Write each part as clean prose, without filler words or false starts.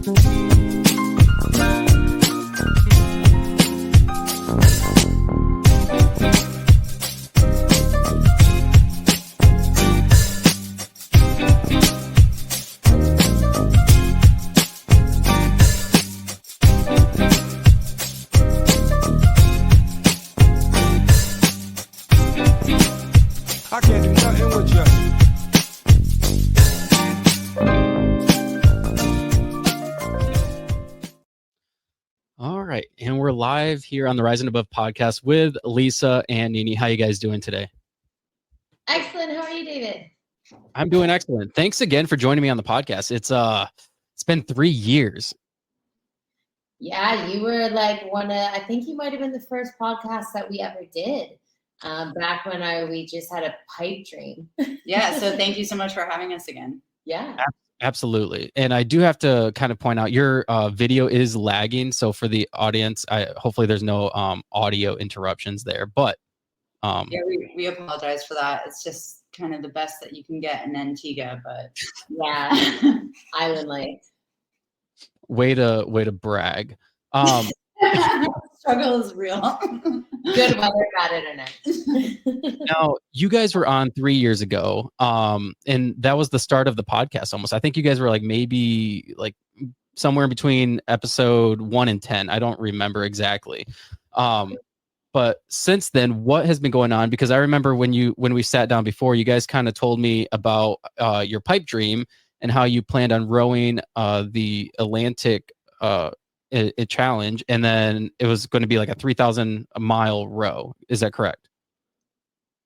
I can't do nothing with you. All right, and we're live here on the Rising Above podcast with Lisa and Nini. How you guys doing today? Excellent. How are you, David? I'm doing excellent. Thanks again for joining me on the podcast. It's been 3 years. Yeah, you were like I think you might have been the first podcast that we ever did. Back when we just had a pipe dream. Yeah, so thank you so much for having us again. Yeah. Absolutely. And I do have to kind of point out your video is lagging. So for the audience, hopefully there's no audio interruptions there. But yeah, we apologize for that. It's just kind of the best that you can get in Antigua, but yeah, Island Life. Way to brag. Struggle is real. Good weather, bad internet. Now, you guys were on 3 years ago, and that was the start of the podcast almost. I think you guys were maybe somewhere in between episode 1 and 10. I don't remember exactly. But since then, what has been going on? Because I remember when we sat down before, you guys kind of told me about your pipe dream and how you planned on rowing the Atlantic a challenge, and then it was going to be like a 3,000-mile row. Is that correct?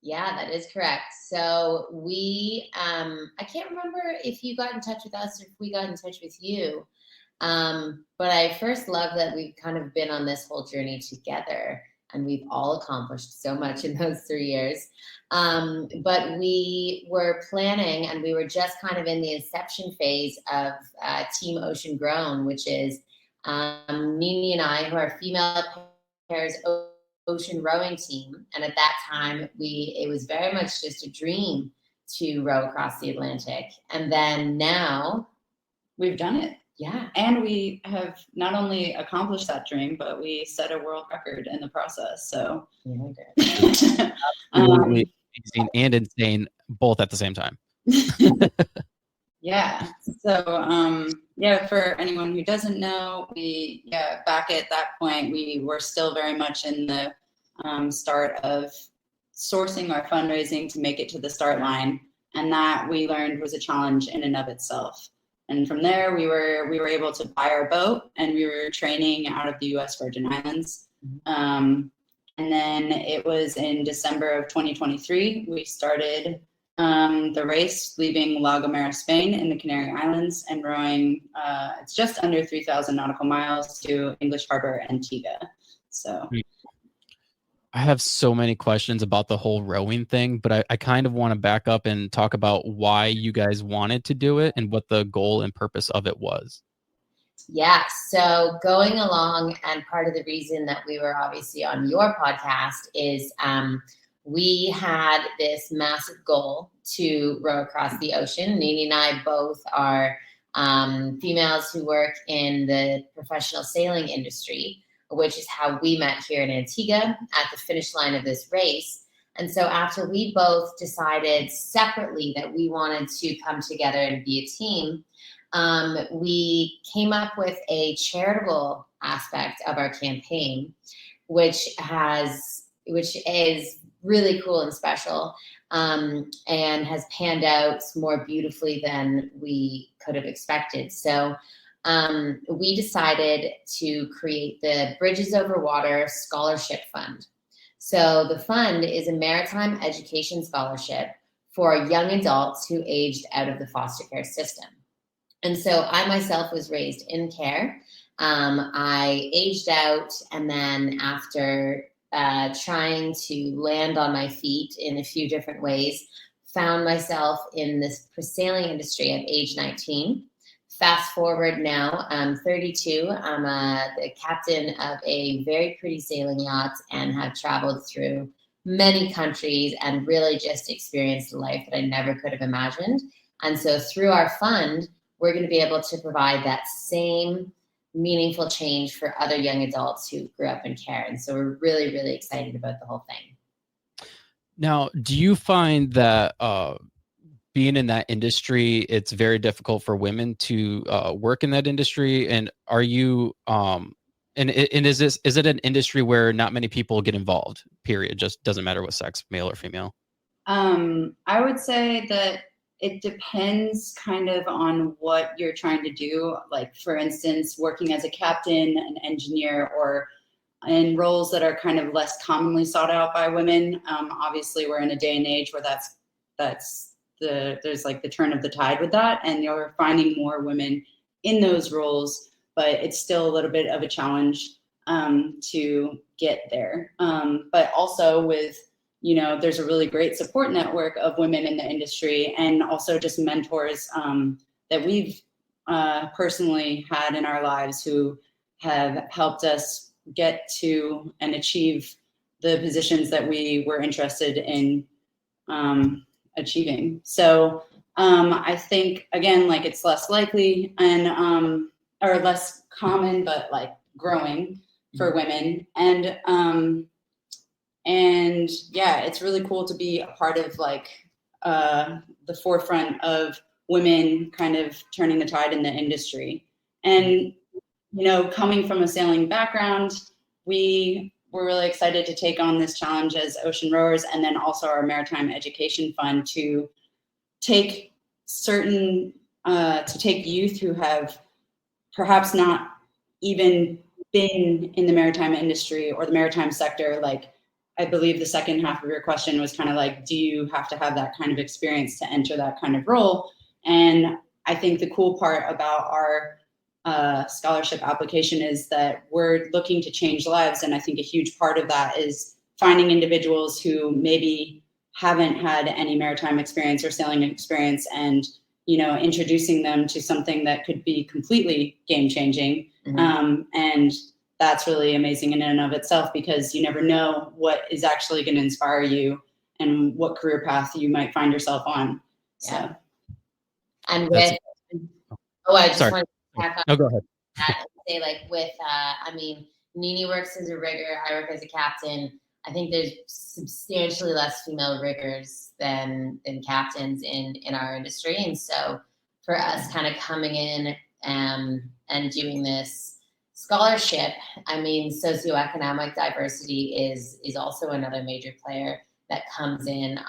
Yeah, that is correct. So we, I can't remember if you got in touch with us or if we got in touch with you. But I first love that we've kind of been on this whole journey together, and we've all accomplished so much in those 3 years. But we were planning, and we were just kind of in the inception phase of Team Ocean Grown, which is Nini and I, who are female pairs ocean rowing team. And at that time, it was very much just a dream to row across the Atlantic. And then now we've done it. Yeah. And we have not only accomplished that dream, but we set a world record in the process. So amazing and insane, both at the same time. Yeah. So, for anyone who doesn't know, back at that point, we were still very much in the start of sourcing our fundraising to make it to the start line. And that we learned was a challenge in and of itself. And from there, we were able to buy our boat, and we were training out of the U.S. Virgin Islands. And then it was in December of 2023, we started the race, leaving La Gomera, Spain in the Canary Islands and rowing, it's just under 3,000 nautical miles to English Harbor, Antigua. So I have so many questions about the whole rowing thing, but I kind of want to back up and talk about why you guys wanted to do it and what the goal and purpose of it was. Yeah, so going along, and part of the reason that we were obviously on your podcast is we had this massive goal to row across the ocean. Nini and I both are females who work in the professional sailing industry, which is how we met here in Antigua at the finish line of this race. And so after we both decided separately that we wanted to come together and be a team, we came up with a charitable aspect of our campaign, which is really cool and special, and has panned out more beautifully than we could have expected. So we decided to create the Bridges Over Water Scholarship Fund. So the fund is a maritime education scholarship for young adults who aged out of the foster care system. And so I myself was raised in care. I aged out, and then after trying to land on my feet in a few different ways, found myself in this sailing industry at age 19. Fast forward now, I'm 32. I'm the captain of a very pretty sailing yacht and have traveled through many countries and really just experienced a life that I never could have imagined. And so through our fund, we're going to be able to provide that same meaningful change for other young adults who grew up in care. And so we're really, really excited about the whole thing. Now, do you find that being in that industry, it's very difficult for women to work in that industry? And are you and is it an industry where not many people get involved, period? Just doesn't matter what sex, male or female? I would say that it depends kind of on what you're trying to do. Like, for instance, working as a captain, an engineer, or in roles that are kind of less commonly sought out by women. Obviously, we're in a day and age where there's like the turn of the tide with that, and you're finding more women in those roles, but it's still a little bit of a challenge to get there. But also with, there's a really great support network of women in the industry, and also just mentors that we've personally had in our lives who have helped us get to and achieve the positions that we were interested in achieving. So I think, again, like, it's less likely and or less common, but like growing for women. And yeah, it's really cool to be a part of like the forefront of women kind of turning the tide in the industry. And, coming from a sailing background, we were really excited to take on this challenge as Ocean Rowers, and then also our Maritime Education Fund to take youth who have perhaps not even been in the maritime industry or the maritime sector. Like, I believe the second half of your question was kind of like, do you have to have that kind of experience to enter that kind of role? And I think the cool part about our scholarship application is that we're looking to change lives. And I think a huge part of that is finding individuals who maybe haven't had any maritime experience or sailing experience, and, introducing them to something that could be completely game changing. Mm-hmm. And that's really amazing in and of itself, because you never know what is actually going to inspire you and what career path you might find yourself on. Yeah. So, and with, I just wanted to back up. No, go ahead. And say, like, with, Nini works as a rigger, I work as a captain. I think there's substantially less female riggers than captains in our industry. And so for us kind of coming in and doing this scholarship, socioeconomic diversity is also another major player that comes in.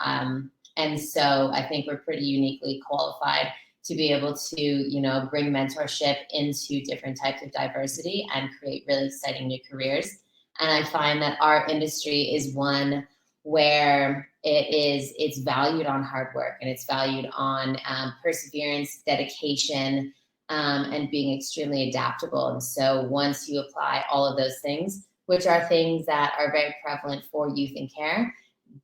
And so I think we're pretty uniquely qualified to be able to, bring mentorship into different types of diversity and create really exciting new careers. And I find that our industry is one where it's valued on hard work, and it's valued on perseverance, dedication, and being extremely adaptable. And so once you apply all of those things, which are things that are very prevalent for youth in care,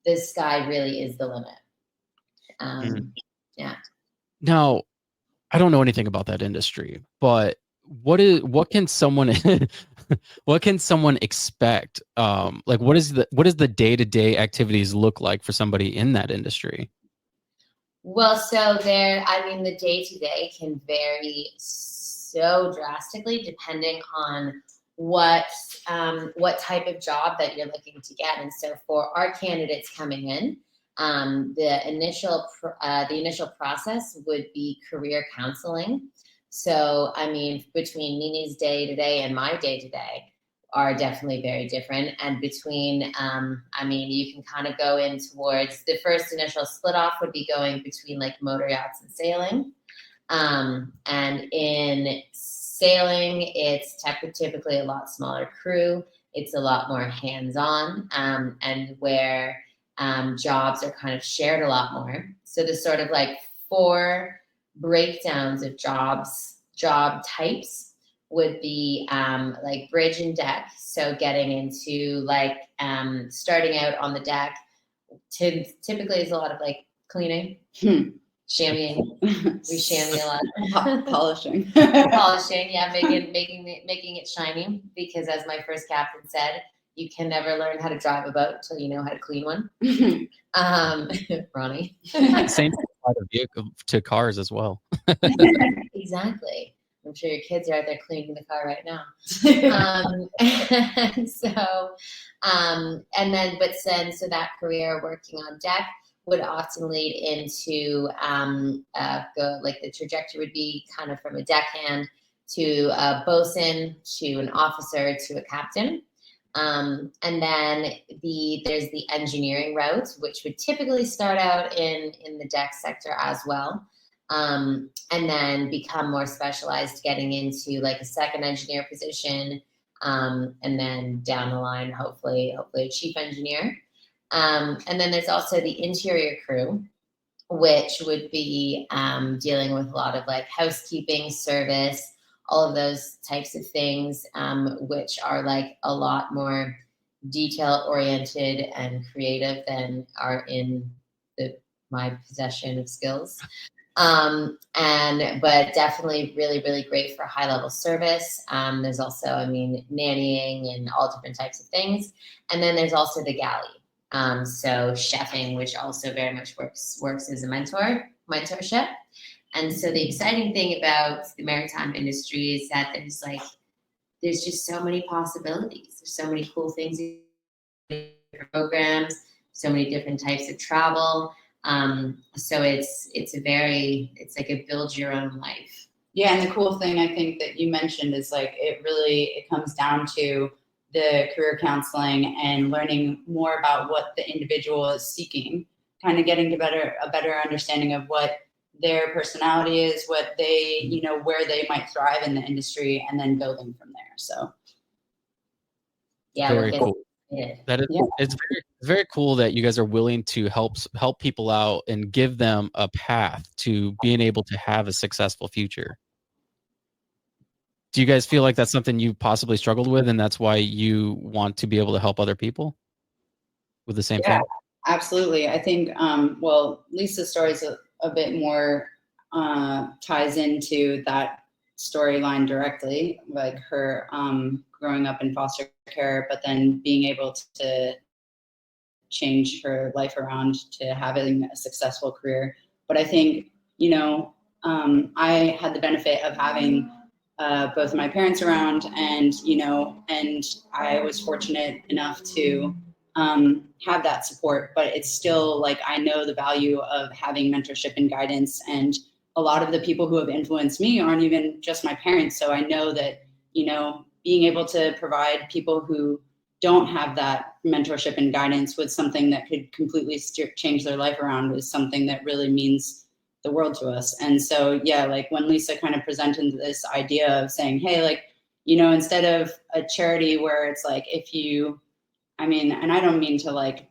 the sky really is the limit. Yeah. Now, I don't know anything about that industry, but what can someone expect? Like, what is the day-to-day activities look like for somebody in that industry? Well, so the day-to-day can vary so drastically depending on what type of job that you're looking to get. And so for our candidates coming in, the initial process would be career counseling. So, between Nini's day-to-day and my day-to-day are definitely very different. And between, you can kind of go in towards the first initial split off would be going between like motor yachts and sailing. And in sailing, it's typically a lot smaller crew. It's a lot more hands-on, and where jobs are kind of shared a lot more. So the sort of like 4 breakdowns of job types would be like bridge and deck. So getting into like starting out on the deck typically is a lot of like cleaning, chamoising. We chamois a lot. Polishing. Polishing, yeah, making it shiny, because as my first captain said, you can never learn how to drive a boat until you know how to clean one. Ronnie. Same to cars as well. exactly. I'm sure your kids are out there cleaning the car right now. And so, so that career working on deck would often lead into the trajectory would be kind of from a deckhand to a bosun to an officer to a captain. And then there's the engineering route, which would typically start out in the deck sector as well. And then become more specialized, getting into like a second engineer position, and then down the line, hopefully a chief engineer. And then there's also the interior crew, which would be dealing with a lot of like housekeeping, service, all of those types of things, which are like a lot more detail oriented and creative than are in my possession of skills. But definitely really, really great for high level service. There's also, nannying and all different types of things. And then there's also the galley. So chefing, which also very much works as a mentorship. And so the exciting thing about the maritime industry is that there's just so many possibilities. There's so many cool things, programs, so many different types of travel. So it's like a build your own life. Yeah, and the cool thing I think that you mentioned is like it comes down to the career counseling and learning more about what the individual is seeking, kind of getting to a better understanding of what their personality is, what they, where they might thrive in the industry, and then building from there. So yeah, very cool. That is, yeah. It's very cool that you guys are willing to help people out and give them a path to being able to have a successful future. Do you guys feel like that's something you possibly struggled with, and that's why you want to be able to help other people with the same thing? Absolutely. I think, Lisa's story is a bit more ties into that storyline directly, like her growing up in foster care, but then being able to change her life around to having a successful career. But I think, I had the benefit of having both my parents around, and I was fortunate enough to have that support. But it's still like, I know the value of having mentorship and guidance, and a lot of the people who have influenced me aren't even just my parents. So I know that, being able to provide people who don't have that mentorship and guidance with something that could completely change their life around is something that really means the world to us. And so, yeah, like when Lisa kind of presented this idea of saying, hey, like, instead of a charity where it's like, and I don't mean to like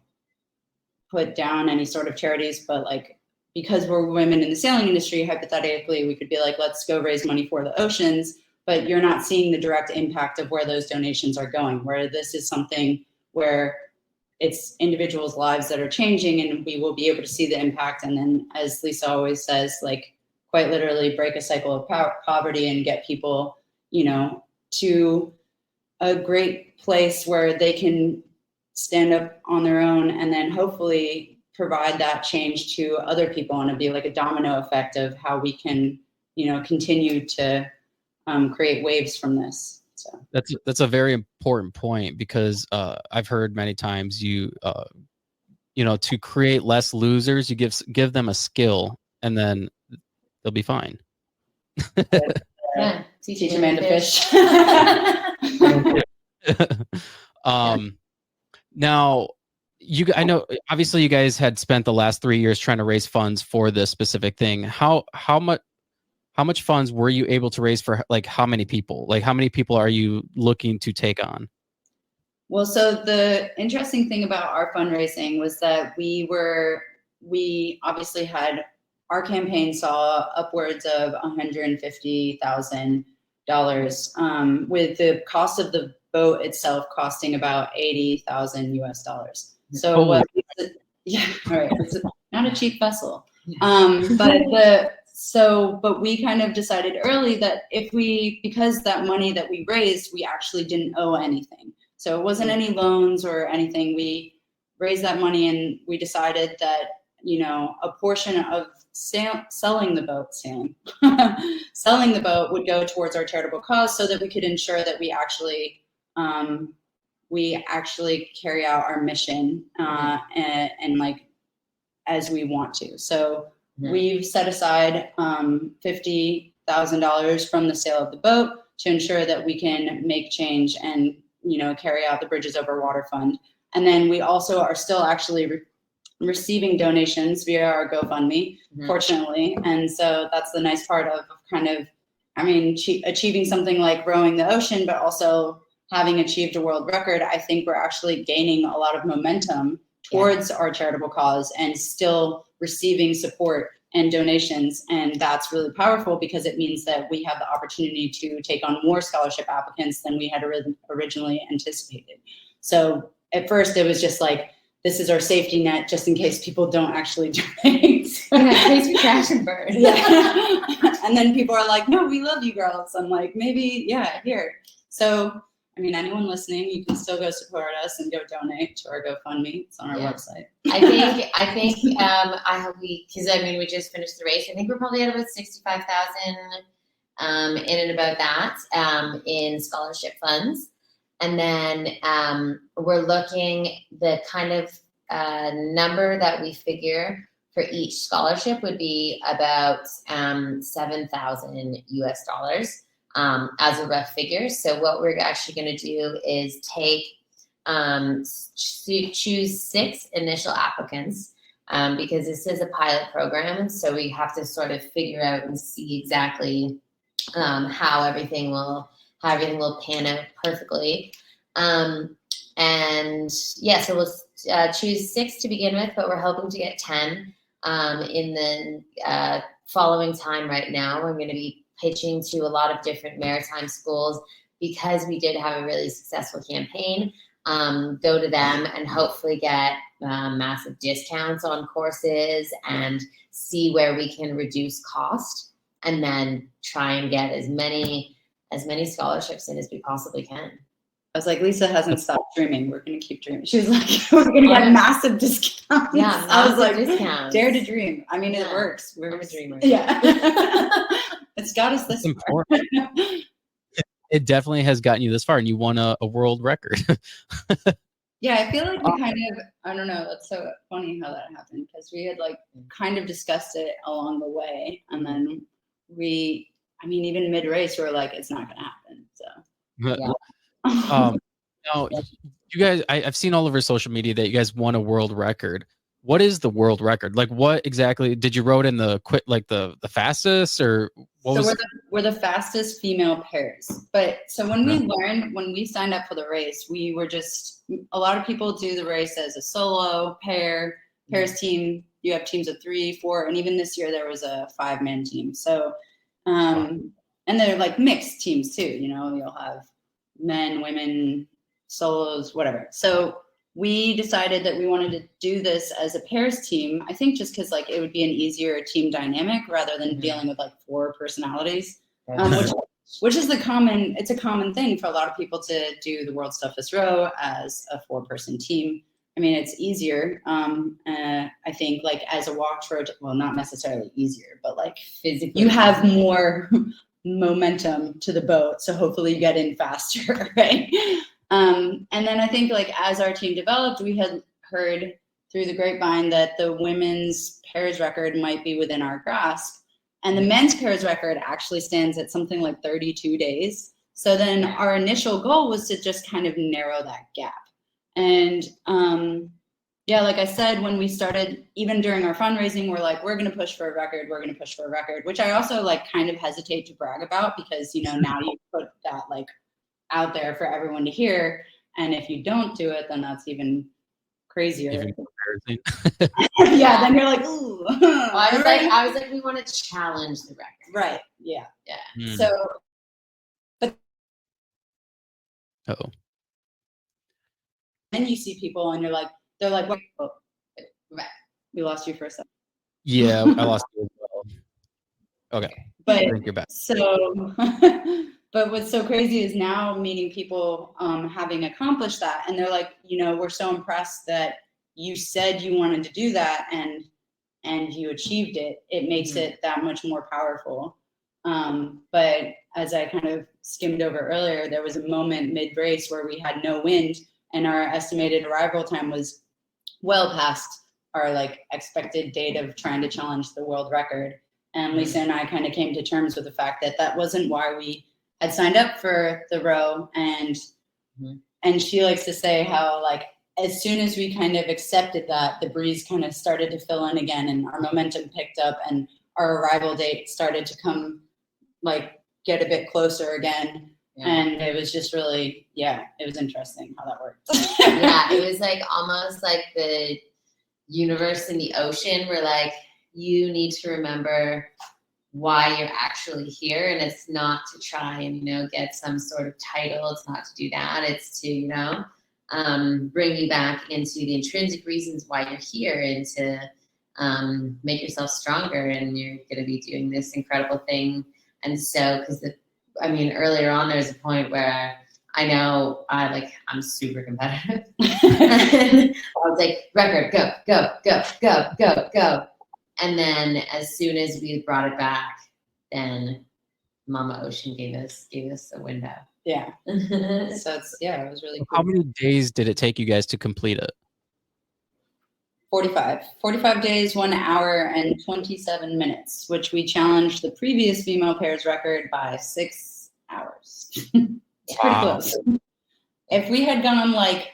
put down any sort of charities, but like, because we're women in the sailing industry, hypothetically, we could be like, let's go raise money for the oceans, but you're not seeing the direct impact of where those donations are going, where this is something where it's individuals' lives that are changing, and we will be able to see the impact. And then, as Lisa always says, like quite literally break a cycle of poverty and get people, to a great place where they can stand up on their own, and then hopefully provide that change to other people, and it'd be like a domino effect of how we can, continue to create waves from this. So that's a very important point, because I've heard many times to create less losers, you give them a skill, and then they'll be fine. Yeah, teach a man to fish. Now, I know obviously you guys had spent the last 3 years trying to raise funds for this specific thing. How much funds were you able to raise for, like, how many people? Like, how many people are you looking to take on? Well, so the interesting thing about our fundraising was that we obviously had, our campaign saw upwards of $150,000, with the cost of the boat itself costing about $80,000 US. So all right, it's not a cheap vessel. But we kind of decided early that because that money that we raised, we actually didn't owe anything. So it wasn't any loans or anything. We raised that money, and we decided that a portion of selling the boat, selling the boat would go towards our charitable cause, so that we could ensure that we actually carry out our mission and like as we want to. So we've set aside $50,000 from the sale of the boat to ensure that we can make change and carry out the Bridges Over Water Fund. And then we also are still actually receiving donations via our GoFundMe, fortunately. And so that's the nice part of kind of, achieving something like rowing the ocean, but also having achieved a world record. I think we're actually gaining a lot of momentum towards our charitable cause and still receiving support and donations. And that's really powerful because it means that we have the opportunity to take on more scholarship applicants than we had originally anticipated. So at first it was just like, this is our safety net just in case people don't actually donate. In case we crash and burn. Yeah. And then people are like, no, we love you girls. I'm like, maybe, yeah, here. So, anyone listening, you can still go support us and go donate to our GoFundMe. It's on our website. I think we just finished the race. I think we're probably at about 65,000 in and about that in scholarship funds. And then we're looking, the kind of number that we figure for each scholarship would be about $7,000 US. As a rough figure. So what we're actually going to do is choose 6 initial applicants because this is a pilot program. And so we have to sort of figure out and see exactly how everything will pan out perfectly. So we'll choose 6 to begin with, but we're hoping to get 10 in the following time. Right now, we're going to be pitching to a lot of different maritime schools because we did have a really successful campaign. Go to them and hopefully get massive discounts on courses and see where we can reduce cost, and then try and get as many scholarships in as we possibly can. I was like, Lisa hasn't stopped dreaming. We're going to keep dreaming. She was like, we're going to get massive discounts. Yeah, I was like, discounts. Dare to dream. It works. We're a dreamer. Yeah. It's got us this far. It definitely has gotten you this far, and you won a world record. Yeah, I feel like we kind of, I don't know, that's so funny how that happened, because we had like kind of discussed it along the way, and then even mid-race, we were like, it's not going to happen, so. Yeah. Now, you guys, I've seen all over social media that you guys won a world record. What is the world record? Like, what exactly did you row it in the the fastest, or what was? We're the fastest female pairs. But so when we signed up for the race, we were just, a lot of people do the race as a solo pairs team. You have teams of 3, 4, and even this year there was a 5-man team. So, and they're like mixed teams too. You'll have men, women, solos, whatever. So we decided that we wanted to do this as a pairs team. I think just because like it would be an easier team dynamic rather than dealing with like 4 personalities, which is a common thing for a lot of people to do the World's Toughest Row as a 4-person team. It's easier. I think like as a walk row, well, not necessarily easier, but like physically you have more momentum to the boat. So hopefully you get in faster, right? And then I think like as our team developed, we had heard through the grapevine that the women's pairs record might be within our grasp. And the men's pairs record actually stands at something like 32 days. So then our initial goal was to just kind of narrow that gap. And like I said, when we started, even during our fundraising, we're like, we're going to push for a record, which I also like kind of hesitate to brag about because, now you put that like out there for everyone to hear. And if you don't do it, then that's even crazier. Even yeah, then you're like, ooh. Well, I was like, we want to challenge the record. Right. Yeah. Mm. So, but then you see people and they're like, wait, right. We lost you for a second. Yeah, I lost you as well. Okay. But I think you're back. So, but what's so crazy is now meeting people having accomplished that. And they're like, we're so impressed that you said you wanted to do that. And and you achieved it, it makes it that much more powerful. But as I kind of skimmed over earlier, there was a moment mid-race where we had no wind, and our estimated arrival time was well past our like expected date of trying to challenge the world record. And Lisa and I kind of came to terms with the fact that that wasn't why we had signed up for the row. And she likes to say how like as soon as we kind of accepted that, the breeze kind of started to fill in again, and our momentum picked up, and our arrival date started to come like get a bit closer again. And it was just really, it was interesting how that worked. It was like almost like the universe and the ocean were like, you need to remember why you're actually here, and it's not to try and, you know, get some sort of title. It's not to do that. It's to, you know, bring you back into the intrinsic reasons why you're here, and to make yourself stronger, and you're going to be doing this incredible thing. And so, because earlier on, there's a point where I know I'm super competitive. And I was like, record, go, go, go, go, go, go. And then as soon as we brought it back, then Mama Ocean gave us a window. Yeah. So it was really cool. How many days did it take you guys to complete it? 45 days, 1 hour and 27 minutes, which we challenged the previous female pairs record by 6 hours. It's pretty close. If we had gone like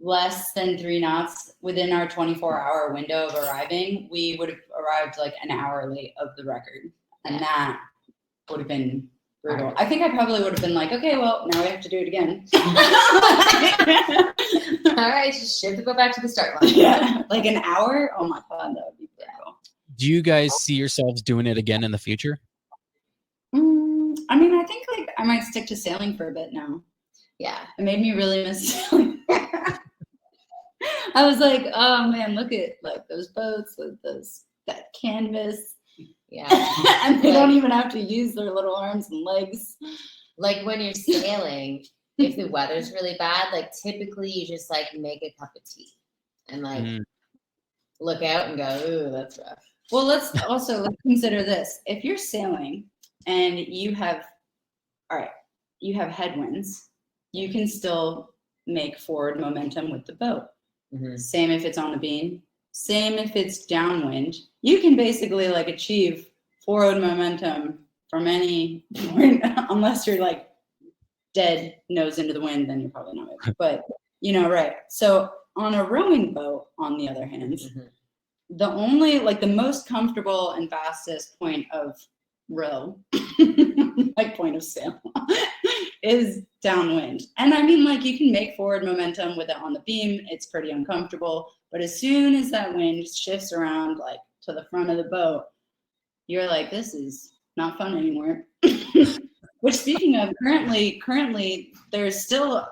less than 3 knots within our 24-hour window of arriving, we would have arrived like an hour late of the record. And that would have been brutal. I think I probably would have been like, okay, well, now we have to do it again. All right, just shift to go back to the start line. Yeah, like an hour? Oh my God, that would be brutal. Do you guys see yourselves doing it again in the future? I think like I might stick to sailing for a bit now. Yeah. It made me really miss sailing. I was like, oh man, look at like those boats with that canvas. Yeah. And they don't even have to use their little arms and legs. Like when you're sailing, if the weather's really bad, like typically you just like make a cup of tea and like look out and go, ooh, that's rough. Well, let's consider this. If you're sailing and you have headwinds, you can still make forward momentum with the boat. Same if it's on a beam, same if it's downwind. You can basically like achieve forward momentum from any point, unless you're like dead nose into the wind, then you're probably not able. But right. So on a rowing boat, on the other hand, the only like the most comfortable and fastest point of row, like point of sail, is downwind. And I mean, like you can make forward momentum with it on the beam. It's pretty uncomfortable. But as soon as that wind shifts around like to the front of the boat, you're like, this is not fun anymore. Which speaking of, currently there's still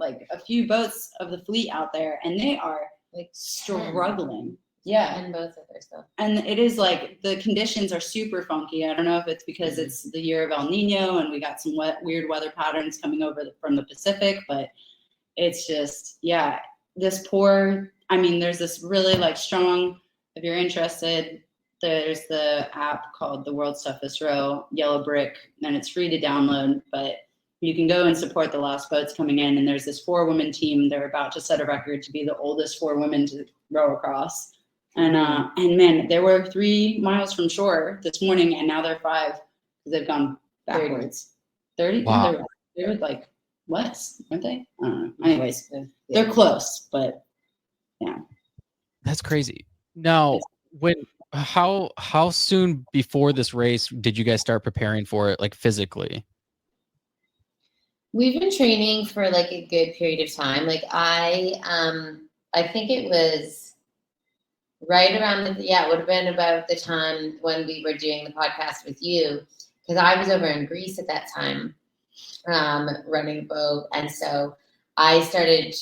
like a few boats of the fleet out there, and they are like struggling. Yeah. And both of their stuff. And it is like the conditions are super funky. I don't know if it's because it's the year of El Nino and we got some weird weather patterns coming over from the Pacific, but it's just, there's this really like strong, if you're interested, there's the app called The World's Toughest Row, Yellow Brick, and it's free to download, but you can go and support the last boats coming in. And there's this 4-woman team. They're about to set a record to be the oldest 4 women to row across. And man, there were 3 miles from shore this morning, and now they're 5 because they've gone backwards. 30? Wow. They were like less, weren't they? I don't know. Anyways, they're close, but yeah. That's crazy. Now, how soon before this race did you guys start preparing for it, like physically? We've been training for like a good period of time. Like I think it was right around it would have been about the time when we were doing the podcast with you, because I was over in Greece at that time, running a boat. And so I started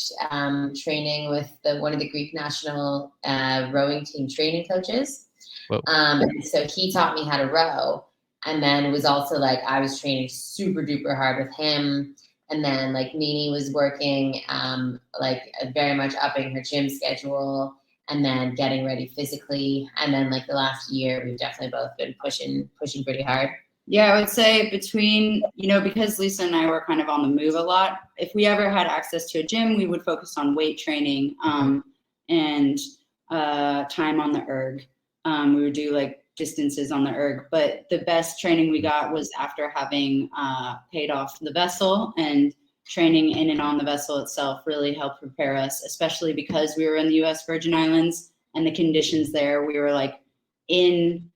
training with one of the Greek national rowing team training coaches. And so he taught me how to row. And then it was also like I was training super duper hard with him. And then like Nini was working like very much upping her gym schedule. and then getting ready physically. And then like the last year, we've definitely both been pushing pretty hard. Yeah, I would say between, because Lisa and I were kind of on the move a lot, if we ever had access to a gym, we would focus on weight training and time on the erg. We would do like distances on the erg, but the best training we got was after having paid off the vessel, and training in and on the vessel itself really helped prepare us, especially because we were in the U.S. Virgin Islands and the conditions there. We were like in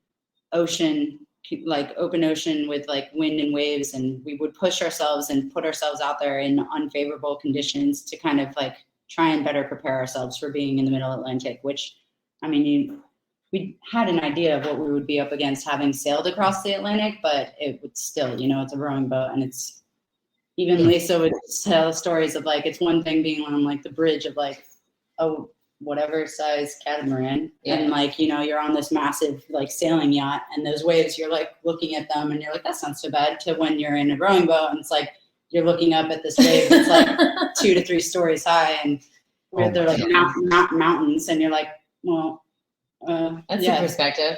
ocean, like open ocean with like wind and waves, and we would push ourselves and put ourselves out there in unfavorable conditions to kind of like try and better prepare ourselves for being in the middle Atlantic, which, I mean, we had an idea of what we would be up against having sailed across the Atlantic, but it would still, it's a rowing boat, and it's, even Lisa would tell stories of like, it's one thing being on like the bridge of like a whatever size catamaran, and like, you're on this massive like sailing yacht, and those waves, you're like looking at them and you're like, that's not so bad, to when you're in a rowing boat and it's like you're looking up at this wave that's like 2 to 3 stories high, and they're like mountains, and you're like, well, that's a perspective.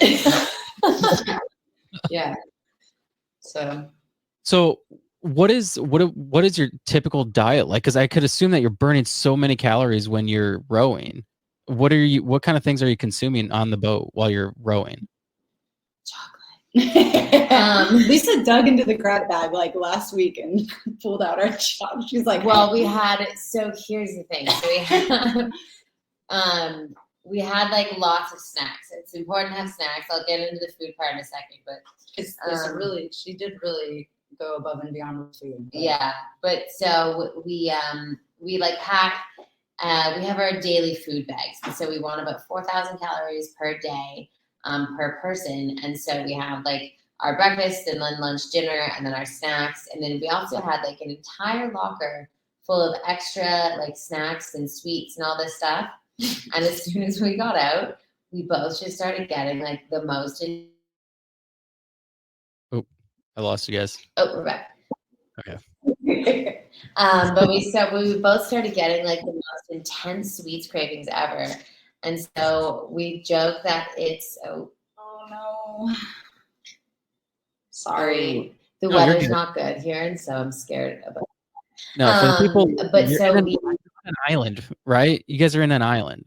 Yeah. So what is your typical diet like? Because I could assume that you're burning so many calories when you're rowing. What kind of things are you consuming on the boat while you're rowing? Chocolate. Lisa dug into the grab bag like last week and pulled out our chocolate. She's like, well, so here's the thing. So we had like lots of snacks. It's important to have snacks. I'll get into the food part in a second, but she did really go above and beyond with food. Yeah, but so we like pack. We have our daily food bags, and so we want about 4,000 calories per day per person. And so we have like our breakfast and then lunch, dinner, and then our snacks. And then we also had like an entire locker full of extra like snacks and sweets and all this stuff. And as soon as we got out, we both just started getting like the most. Oh, I lost you guys. Oh, we're back. Okay. But we both started getting like the most intense sweets cravings ever. And so we joke that it's oh no. Sorry. The weather's not good here, and so I'm scared about it. No, for the people, but so an island, right? You guys are in an island.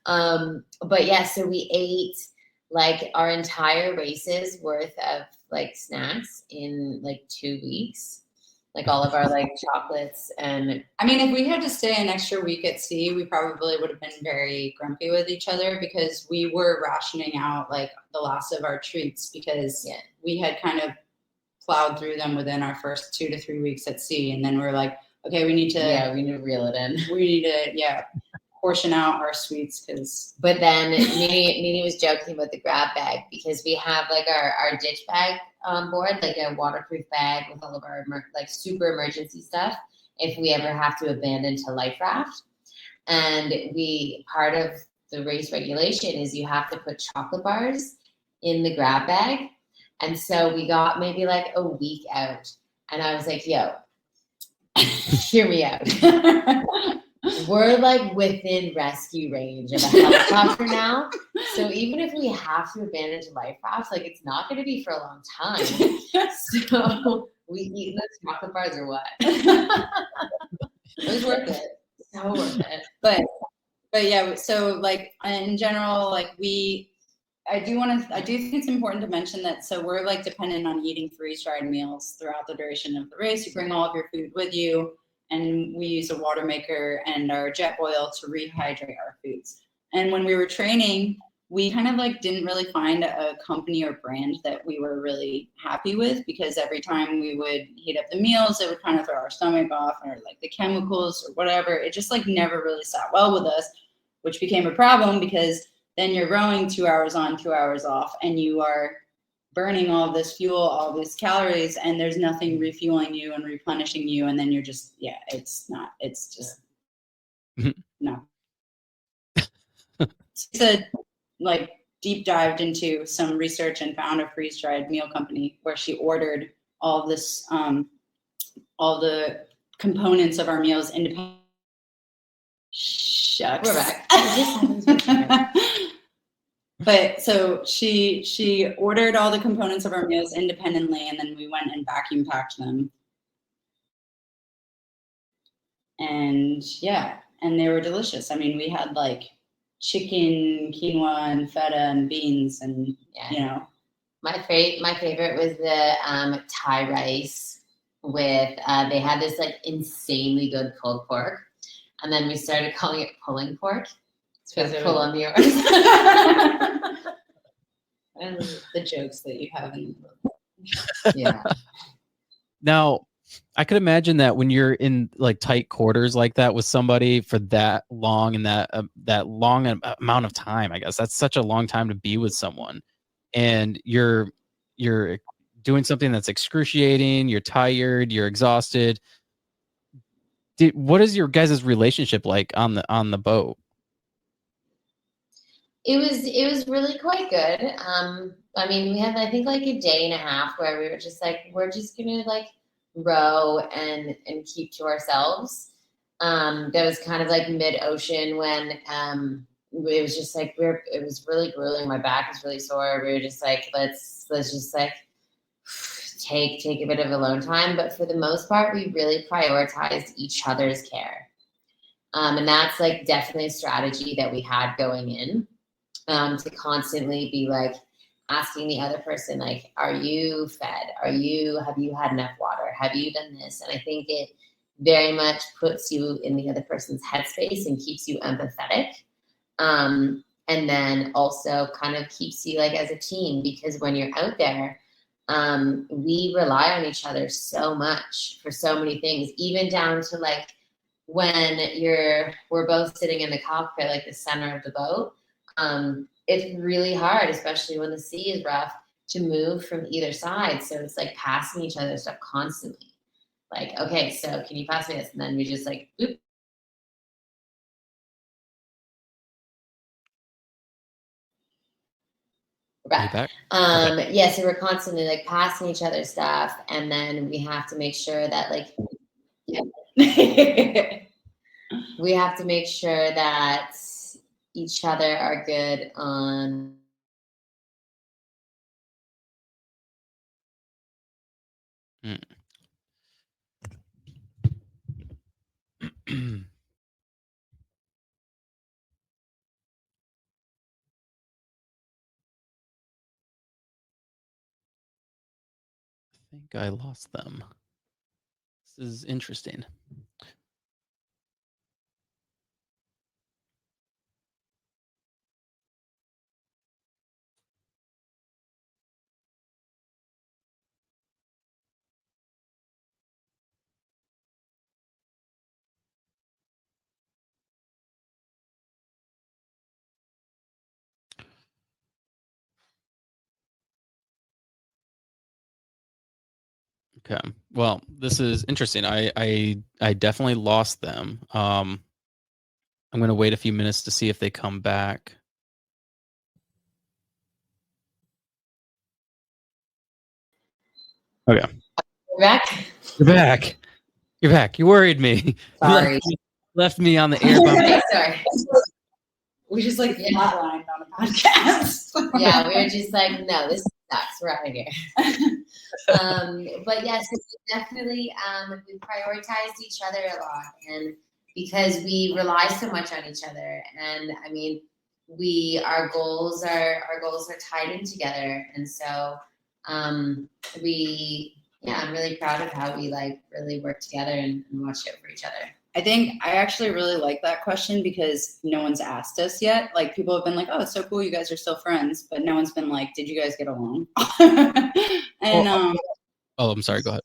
But yeah, so we ate like our entire race's worth of like snacks in like 2 weeks, like all of our like chocolates. And I mean, if we had to stay an extra week at sea, we probably would have been very grumpy with each other, because we were rationing out like the last of our treats, because we had kind of plowed through them within our first 2 to 3 weeks at sea. And then we're like, okay, we need to reel it in. We need to, portion out our sweets. But then Nini was joking about the grab bag, because we have like our ditch bag on board, like a waterproof bag with all of our like super emergency stuff if we ever have to abandon to life raft. And part of the race regulation is you have to put chocolate bars in the grab bag. And so we got maybe like a week out, and I was like, yo, hear me out. We're like within rescue range of a helicopter now. So even if we have to abandon to life rafts, like it's not going to be for a long time. So we eat those chocolate bars or what? It was worth it. So worth it. But yeah, so like in general, like I do think it's important to mention that, so we're like dependent on eating freeze-dried meals throughout the duration of the race. You bring all of your food with you, and we use a water maker and our jet boil to rehydrate our foods. And when we were training, we kind of like didn't really find a company or brand that we were really happy with, because every time we would heat up the meals, it would kind of throw our stomach off, or like the chemicals or whatever. It just like never really sat well with us, which became a problem, because then you're rowing 2 hours on, 2 hours off, and you are burning all this fuel, all these calories, and there's nothing refueling you and replenishing you. And then you're just, no. Lisa like deep dived into some research and found a freeze-dried meal company where she ordered all this, all the components of our meals independently. Shucks. We're back. It just happens with her. But so she ordered all the components of our meals independently, and then we went and vacuum packed them. And yeah, and they were delicious. I mean, we had like chicken, quinoa, and feta, and beans, and you know. My favorite was the Thai rice with they had this like insanely good pulled pork, and then we started calling it pulling pork. Because pull on the oars. And the jokes that you have in yeah. Now, I could imagine that when you're in like tight quarters like that with somebody for that long and that long amount of time, I guess that's such a long time to be with someone, and you're doing something that's excruciating. You're tired. You're exhausted. What is your guys' relationship like on the boat? It was really quite good. I mean, we had I think like a day and a half where we were just like, we're just gonna like row and keep to ourselves. That was kind of like mid-ocean when it was just like it was really grueling. My back was really sore. We were just like, let's just like take a bit of alone time. But for the most part, we really prioritized each other's care. And that's like definitely a strategy that we had going in. To constantly be like asking the other person, like, are you fed? Have you had enough water? Have you done this? And I think it very much puts you in the other person's headspace and keeps you empathetic. And then also kind of keeps you like as a team, because when you're out there, we rely on each other so much for so many things, even down to like when we're both sitting in the cockpit, like the center of the boat. It's really hard, especially when the sea is rough, to move from either side. So it's like passing each other stuff constantly. Like, okay, so can you pass me this? And then we just like, oop. We're back. Okay. Yeah, so we're constantly like passing each other stuff, and then we have to make sure that like, we have to make sure that each other are good on I think I lost them. This is interesting. Okay. Well, this is interesting. I definitely lost them. I'm going to wait a few minutes to see if they come back. Okay. We're back. You're back. You're back. You worried me. Sorry. Left me on the air. Okay, sorry. we just like flatlined on a podcast. Yeah, we were just like, no, this sucks. We're out of here. But yes, definitely we prioritized each other a lot, and because we rely so much on each other, and I mean, our goals are tied in together, and so I'm really proud of how we like really work together and watch out for each other. I think I actually really like that question because no one's asked us yet. Like people have been like, oh, it's so cool you guys are still friends, but no one's been like, did you guys get along? And oh, I'm sorry, go ahead.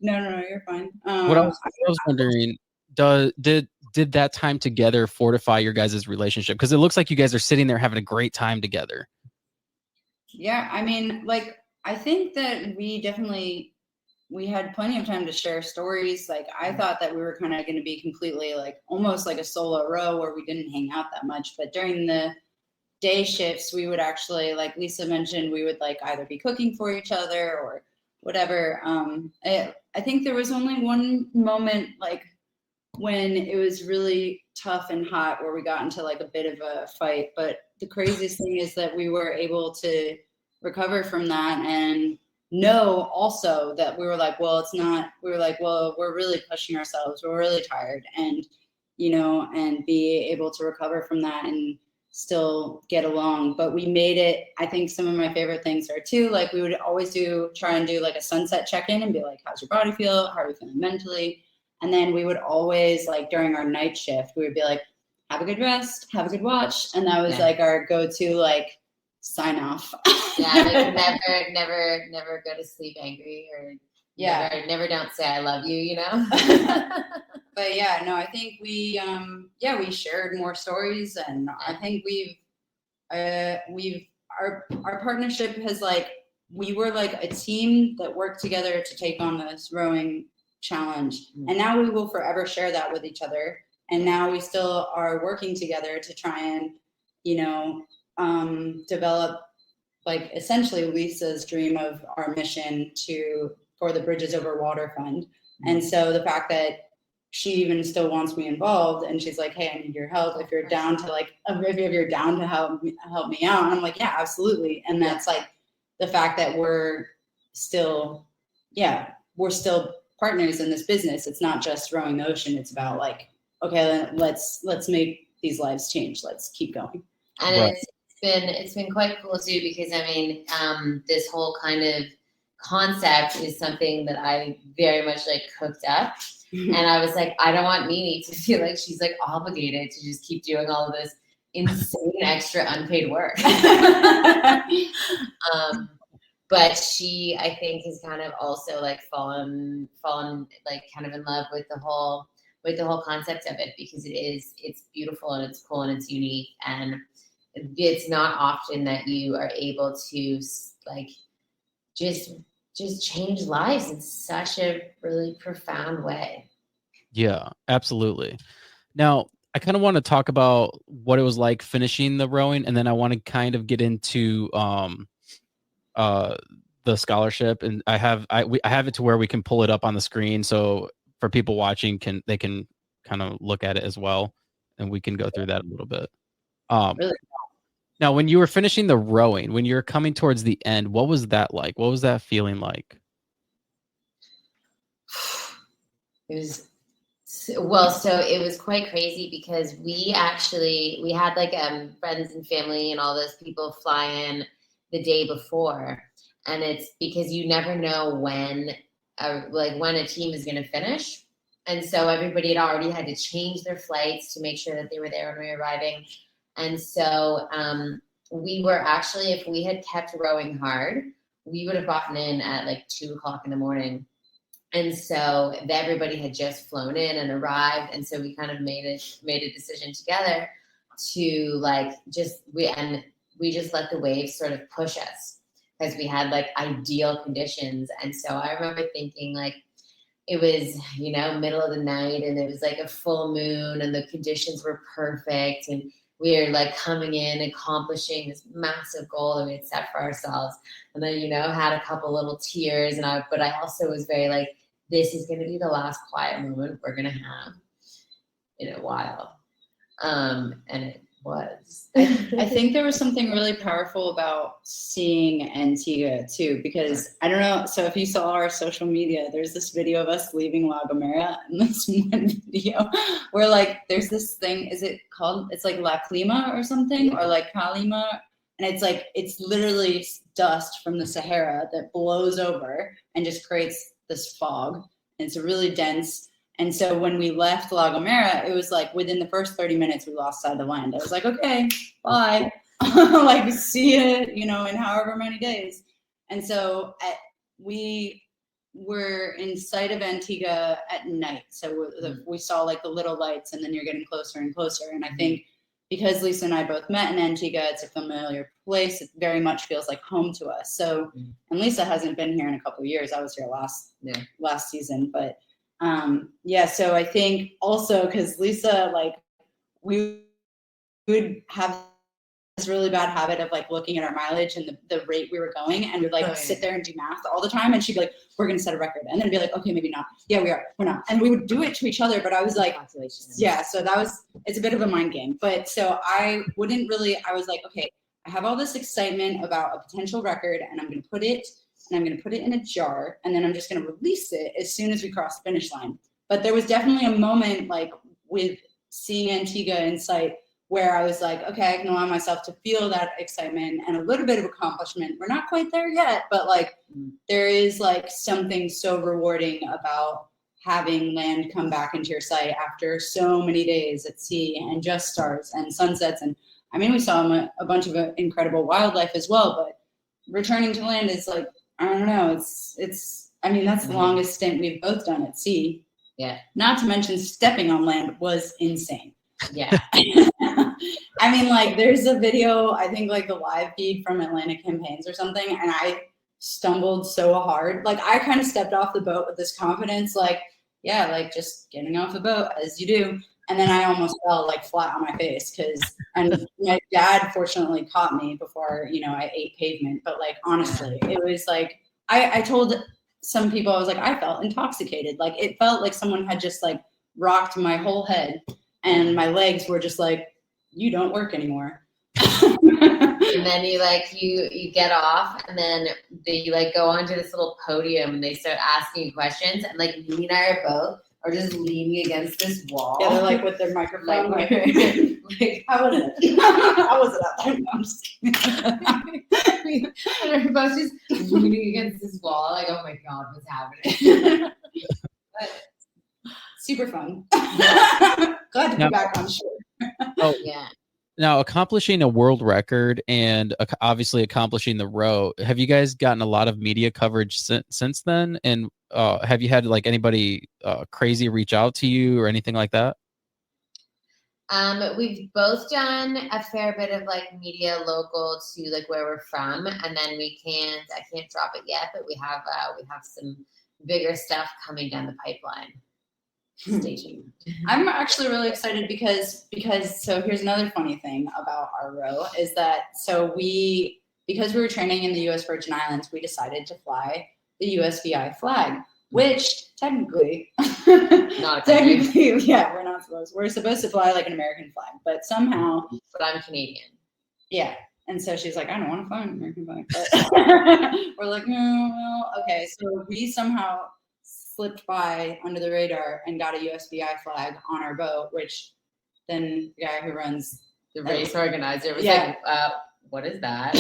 No, you're fine. What I was wondering, did that time together fortify your guys' relationship? Because it looks like you guys are sitting there having a great time together. Yeah, I mean, like I think that we had plenty of time to share stories. Like I thought that we were kind of going to be completely like almost like a solo row where we didn't hang out that much. But during the day shifts, we would actually, like Lisa mentioned, we would like either be cooking for each other or whatever. I think there was only one moment like when it was really tough and hot where we got into like a bit of a fight. But the craziest thing is that we were able to recover from that and know also that we were like, well, it's not, we were like, well, we're really pushing ourselves. We're really tired. And, you know, and be able to recover from that and still get along. But we made it, I think some of my favorite things are too, like we would always try and do like a sunset check-in and be like, how's your body feel? How are you feeling mentally? And then we would always, like during our night shift, we would be like, have a good rest, have a good watch. And that was like our go-to like sign off. Like never go to sleep angry, or never don't say I love you, you know? But yeah, no, I think we shared more stories, and I think our partnership has like, we were like a team that worked together to take on this rowing challenge. And now we will forever share that with each other. And now we still are working together to try and, you know, develop like essentially Lisa's dream of our mission for the Bridges Over Water Fund. And so the fact that she even still wants me involved, and she's like, hey, I need your help. If you're down to like, if you're down to help me out. And I'm like, yeah, absolutely. And that's like the fact that we're still partners in this business. It's not just rowing the ocean. It's about like, okay, let's make these lives change. Let's keep going. And it's been quite cool too, because I mean, this whole kind of concept is something that I very much like cooked up. And I was like, I don't want Nini to feel like she's like obligated to just keep doing all of this insane extra unpaid work. But she, I think, has kind of also like fallen like kind of in love with the whole concept of it, because it's beautiful and it's cool and it's unique, and it's not often that you are able to like just change lives in such a really profound way. Yeah, absolutely. Now, I kind of want to talk about what it was like finishing the rowing, and then I want to kind of get into the scholarship, and I have it to where we can pull it up on the screen, so for people watching they can kind of look at it as well, and we can go through that a little bit. Really? Now, when you were finishing the rowing, when you're coming towards the end, what was that like? What was that feeling like? So it was quite crazy, because we had like friends and family and all those people fly in the day before, and it's because you never know when a team is going to finish, and so everybody had already had to change their flights to make sure that they were there when we were arriving. And so we were actually, if we had kept rowing hard, we would have gotten in at like 2:00 in the morning. And so everybody had just flown in and arrived. And so we kind of made a decision together to like, we just let the waves sort of push us, because we had like ideal conditions. And so I remember thinking like, it was, you know, middle of the night, and it was like a full moon, and the conditions were perfect. And we were like coming in, accomplishing this massive goal that we had set for ourselves. And then, you know, had a couple little tears, but I also was very like, this is going to be the last quiet moment we're going to have in a while. And it was. I think there was something really powerful about seeing Antigua too, because I don't know. So if you saw our social media, there's this video of us leaving La Gomera, and this one video where like there's this thing. Is it called? It's like La Clima or something, or like Calima, and it's like it's literally dust from the Sahara that blows over and just creates this fog. And it's really dense. And so when we left La Gomera, it was like within the first 30 minutes, we lost sight of the land. I was like, okay, bye. Like, see you, you know, in however many days. And so we were in sight of Antigua at night. So we saw like the little lights, and then you're getting closer and closer. And I think because Lisa and I both met in Antigua, it's a familiar place. It very much feels like home to us. So, and Lisa hasn't been here in a couple of years. I was here last season, but so I think also because Lisa, like we would have this really bad habit of like looking at our mileage and the rate we were going, and we'd like sit there and do math all the time. And she'd be like, we're going to set a record. And then be like, okay, maybe not. Yeah, we're not. And we would do it to each other. But I was like, yeah, so it's a bit of a mind game. But so I was like, okay, I have all this excitement about a potential record, and I'm going to put it in a jar, and then I'm just going to release it as soon as we cross the finish line. But there was definitely a moment like with seeing Antigua in sight where I was like, okay, I can allow myself to feel that excitement and a little bit of accomplishment. We're not quite there yet, but like there is like something so rewarding about having land come back into your sight after so many days at sea and just stars and sunsets. And I mean, we saw a bunch of incredible wildlife as well, but returning to land is like, I don't know, I mean, that's the longest stint we've both done at sea. Yeah. Not to mention stepping on land was insane. Yeah. I mean, like, there's a video, I think, like, the live feed from Atlantic Campaigns or something, and I stumbled so hard. Like, I kind of stepped off the boat with this confidence, like, yeah, like, just getting off the boat, as you do. And then I almost fell, like, flat on my face, and my dad, fortunately, caught me before, I ate pavement. But, like, honestly, it was, like, I told some people, I was like, I felt intoxicated. Like, it felt like someone had just, like, rocked my whole head. And my legs were just like, you don't work anymore. And then you get off, and then you like go onto this little podium, and they start asking you questions, and like me and I are just leaning against this wall. Yeah, they're like with their microphone. Like, how was it? How was it out there? No, I'm just kidding. And we're both just leaning against this wall, like, oh my God, what's happening? But, super fun. Glad to be back on shore. Oh yeah. Now, accomplishing a world record and obviously accomplishing the row, have you guys gotten a lot of media coverage since then? And have you had like anybody crazy reach out to you or anything like that? We've both done a fair bit of like media local to like where we're from, and then I can't drop it yet, but we have some bigger stuff coming down the pipeline. Stay tuned. I'm actually really excited because so here's another funny thing about our row is that because we were training in the U.S. Virgin Islands, we decided to fly the USVI flag, which technically, yeah, we're not supposed. We're supposed to fly like an American flag, but somehow. But I'm Canadian. Yeah, and so she's like, I don't want to fly an American flag. But we're like, no, okay. So we somehow slipped by under the radar and got a USVI flag on our boat, which then the guy who runs the race organizer was like, what is that?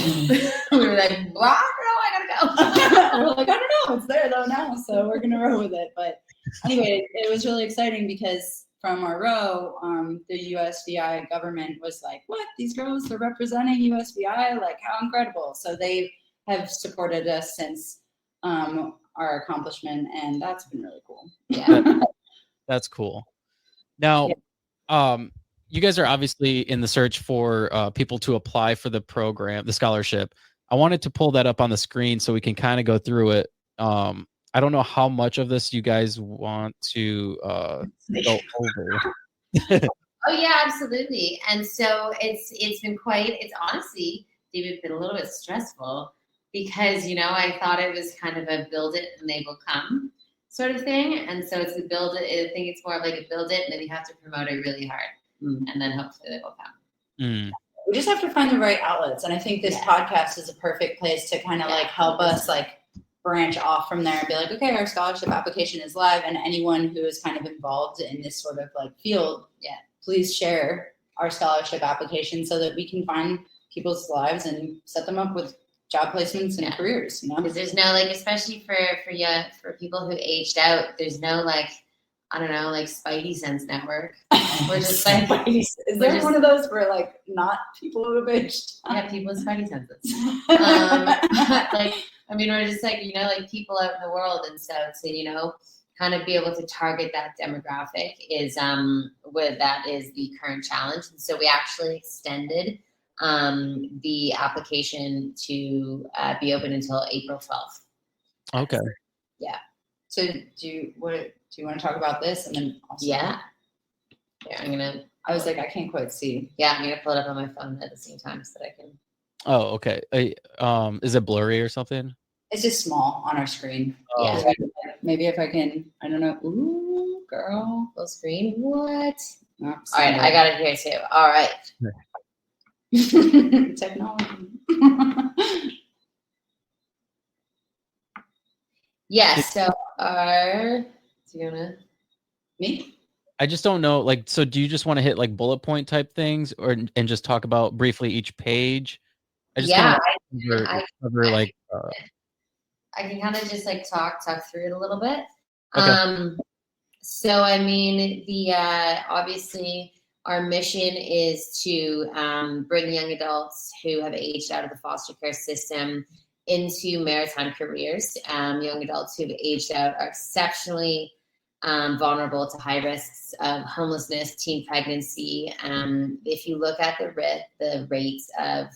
We were like, well, I gotta go. We're like, I don't know, it's there though now, so we're gonna row with it. But anyway, it was really exciting because from our row, the USVI government was like, what, these girls are representing USVI? Like, how incredible. So they have supported us since our accomplishment, and that's been really cool. Yeah. That's cool. Now, you guys are obviously in the search for people to apply for the program, the scholarship. I wanted to pull that up on the screen so we can kind of go through it. I don't know how much of this you guys want to go over. Oh yeah, absolutely. And so it's honestly, David, been a little bit stressful because, I thought it was kind of a build it and they will come sort of thing. And so it's a build it. I think it's more of like a build it, and then you have to promote it really hard. And then hopefully they will come. We just have to find the right outlets. And I think this podcast is a perfect place to kind of like help us like branch off from there and be like, okay, our scholarship application is live. And anyone who is kind of involved in this sort of like field, please share our scholarship application so that we can find people's lives and set them up with job placements and careers, Because there's no like, especially for people who aged out, there's no like, I don't know, like Spidey Sense network. We're just like, is there one of those for like not people who have aged? Yeah, people with Spidey senses. We're just like, like people out in the world, and so to kind of be able to target that demographic is that is the current challenge. And so we actually extended the application to be open until April 12th. Okay. Yeah. So do you want to talk about this and then also I was like, I can't quite see. Yeah, I'm gonna pull it up on my phone at the same time so that I can. Oh, okay. Is it blurry or something? It's just small on our screen. Yeah. Maybe if I can, I don't know. Ooh, girl. Full screen. What? Oh, All right, I got it here too. All right. Technology. Yes. So do you wanna? Me? I just don't know. Like, so do you just want to hit like bullet point type things, and just talk about briefly each page? I just Yeah, cover like. I can kind of just like talk through it a little bit. Okay. So I mean, the obviously our mission is to bring young adults who have aged out of the foster care system into maritime careers. Young adults who have aged out are exceptionally vulnerable to high risks of homelessness, teen pregnancy. If you look at the rates of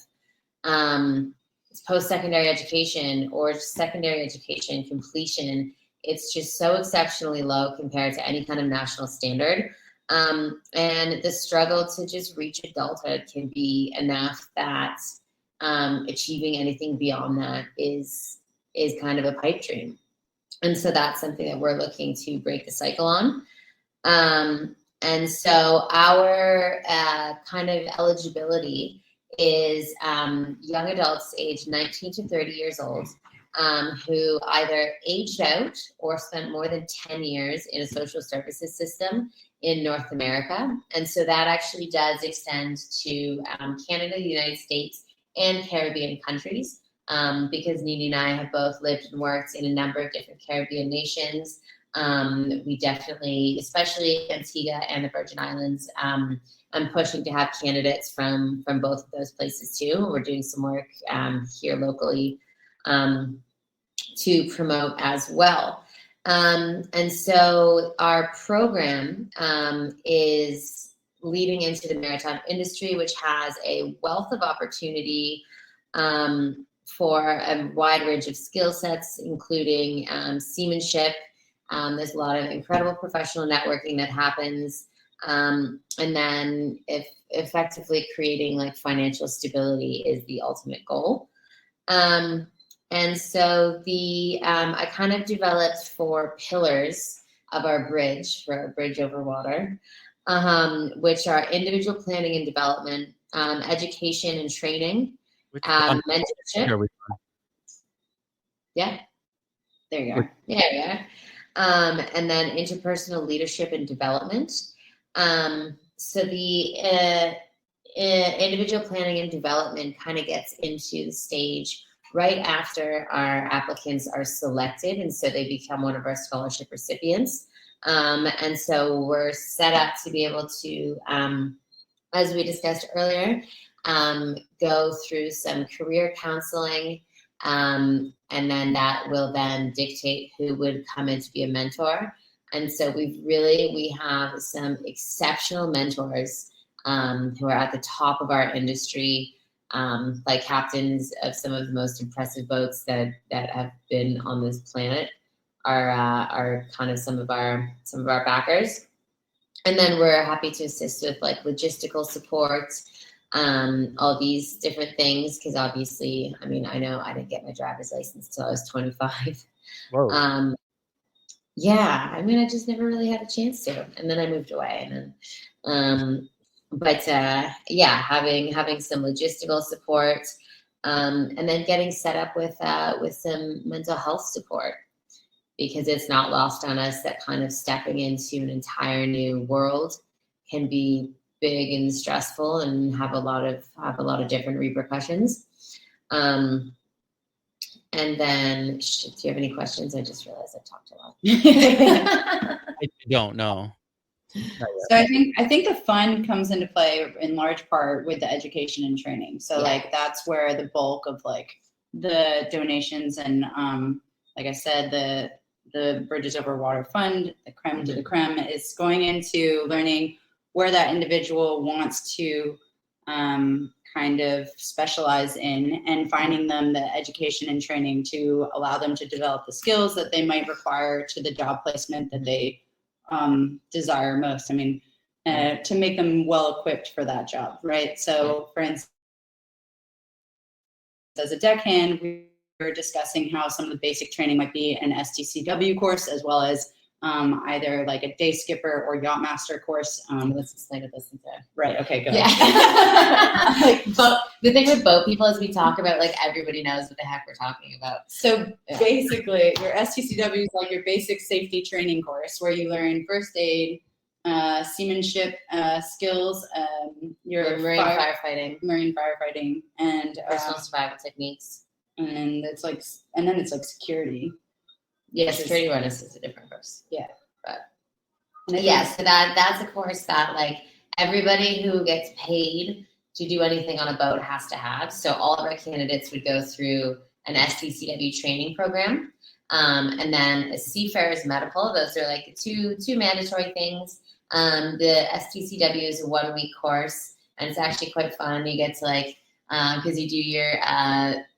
post-secondary education or secondary education completion, it's just so exceptionally low compared to any kind of national standard. And the struggle to just reach adulthood can be enough that achieving anything beyond that is kind of a pipe dream. And so that's something that we're looking to break the cycle on. And so our kind of eligibility is young adults aged 19 to 30 years old who either aged out or spent more than 10 years in a social services system in North America. And so that actually does extend to Canada, the United States, and Caribbean countries, because Nini and I have both lived and worked in a number of different Caribbean nations. We definitely, especially Antigua and the Virgin Islands, I'm pushing to have candidates from both of those places too. We're doing some work here locally to promote as well. And so our program is leading into the maritime industry, which has a wealth of opportunity for a wide range of skill sets, including seamanship. There's a lot of incredible professional networking that happens. And then if effectively creating like financial stability is the ultimate goal. And so I kind of developed 4 pillars of our bridge for our bridge over water, which are individual planning and development, education and training, mentorship. Yeah, there you are. Yeah, there you are. And then interpersonal leadership and development. So the individual planning and development kind of gets into the stage right after our applicants are selected, and so they become one of our scholarship recipients. And so we're set up to be able to, as we discussed earlier, go through some career counseling, and then that will then dictate who would come in to be a mentor. And so we have some exceptional mentors who are at the top of our industry, like captains of some of the most impressive boats that have been on this planet are kind of some of our backers. And then we're happy to assist with like logistical support, all these different things, because obviously, I mean, I know I didn't get my driver's license till I was 25. Whoa. Yeah, I mean, I just never really had a chance to, and then I moved away, and then, yeah, having some logistical support, and then getting set up with some mental health support, because it's not lost on us that kind of stepping into an entire new world can be big and stressful and have a lot of different repercussions. And then, do you have any questions? I just realized I talked a lot. I don't know. So I think the fund comes into play in large part with the education and training. So like that's where the bulk of like the donations and like I said, the Bridges Over Water Fund, the creme de la creme, is going into learning where that individual wants to kind of specialize in, and finding them the education and training to allow them to develop the skills that they might require to the job placement that they desire most. I mean, to make them well equipped for that job, right? So for instance, as a deckhand, we were discussing how some of the basic training might be an STCW course, as well as either like a day skipper or yacht master course. Let's explain what this is. Right. Okay. Good. Yeah. But the thing with boat people is we talk about like everybody knows what the heck we're talking about. So basically, your STCW is like your basic safety training course where you learn first aid, seamanship skills, your marine firefighting, and personal survival techniques. And it's like, and then it's like security. Yeah, security awareness is a different course. Yeah, but so that's a course that like everybody who gets paid to do anything on a boat has to have. So all of our candidates would go through an STCW training program, and then a seafarer's medical. Those are like two mandatory things. The STCW is a 1 week course, and it's actually quite fun. You get to like because you do your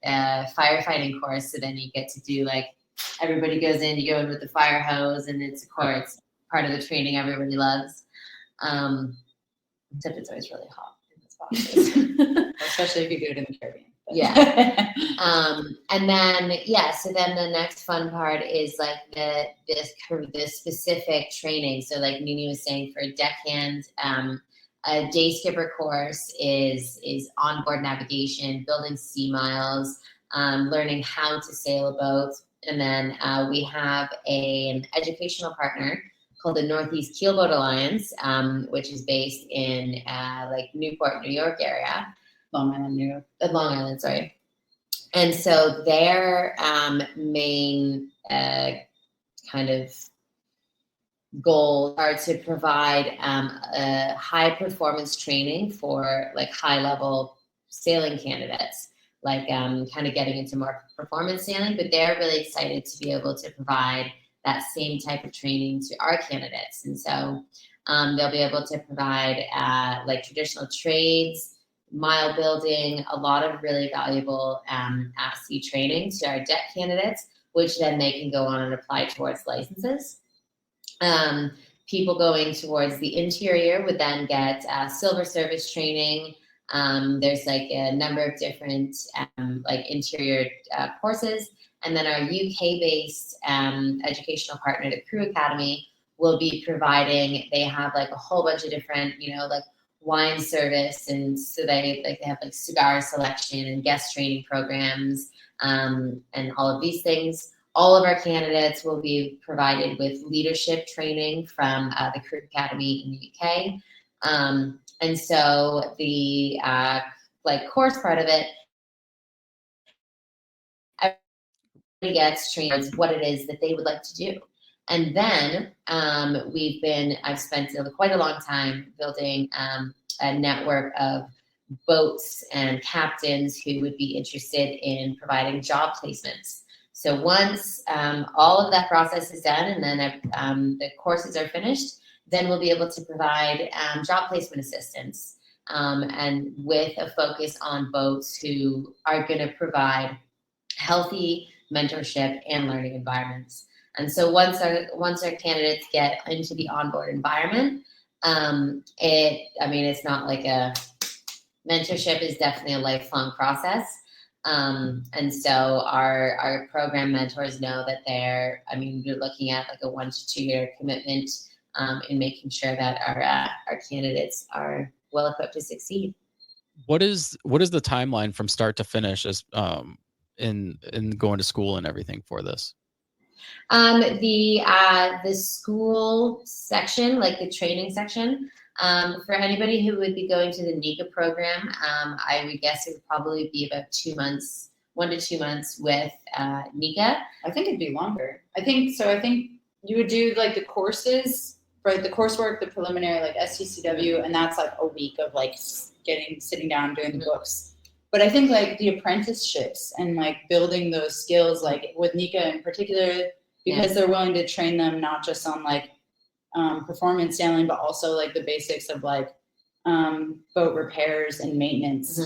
firefighting course, so then you get to do like everybody goes in, you go in with the fire hose, and it's part of the training everybody loves. Except it's always really hot in this boxes. Especially if you do it in the Caribbean. Yeah. And then so then the next fun part is like the specific training. So like Nini was saying, for a deckhand, a day skipper course is onboard navigation, building sea miles, learning how to sail a boat. And then we have an educational partner called the Northeast Keelboat Alliance, which is based in like Newport, New York area. Long Island, sorry. And so their main kind of goals are to provide high performance training for like high level sailing candidates, like kind of getting into more performance sailing, but they're really excited to be able to provide that same type of training to our candidates. And so they'll be able to provide like traditional trades, mile building, a lot of really valuable at-sea training to our deck candidates, which then they can go on and apply towards licenses. People going towards the interior would then get silver service training. There's like a number of different like interior courses. And then our UK-based educational partner, the Crew Academy, will be providing, they have like a whole bunch of different, like wine service. And so they have like cigar selection and guest training programs and all of these things. All of our candidates will be provided with leadership training from the Crew Academy in the UK. And so the like course part of it, everybody gets trained on what it is that they would like to do. And then I've spent quite a long time building a network of boats and captains who would be interested in providing job placements. So once all of that process is done and then the courses are finished, then we'll be able to provide job placement assistance and with a focus on boats who are going to provide healthy mentorship and learning environments. And so once our candidates get into the onboard environment, it's not like mentorship is definitely a lifelong process. And so our program mentors know that you're looking at like a 1 to 2 year commitment in making sure that our candidates are well equipped to succeed. What is the timeline from start to finish as in going to school and everything for this? The school section, like the training section, for anybody who would be going to the NICA program, I would guess it would probably be about 2 months, 1 to 2 months with NICA. I think it'd be longer. I think you would do like the courses, right? The coursework, the preliminary, like STCW, and that's like a week of like sitting down, doing the books. But I think like the apprenticeships and like building those skills, like with NICA in particular, because they're willing to train them not just on like performance sailing, but also like the basics of like boat repairs and maintenance,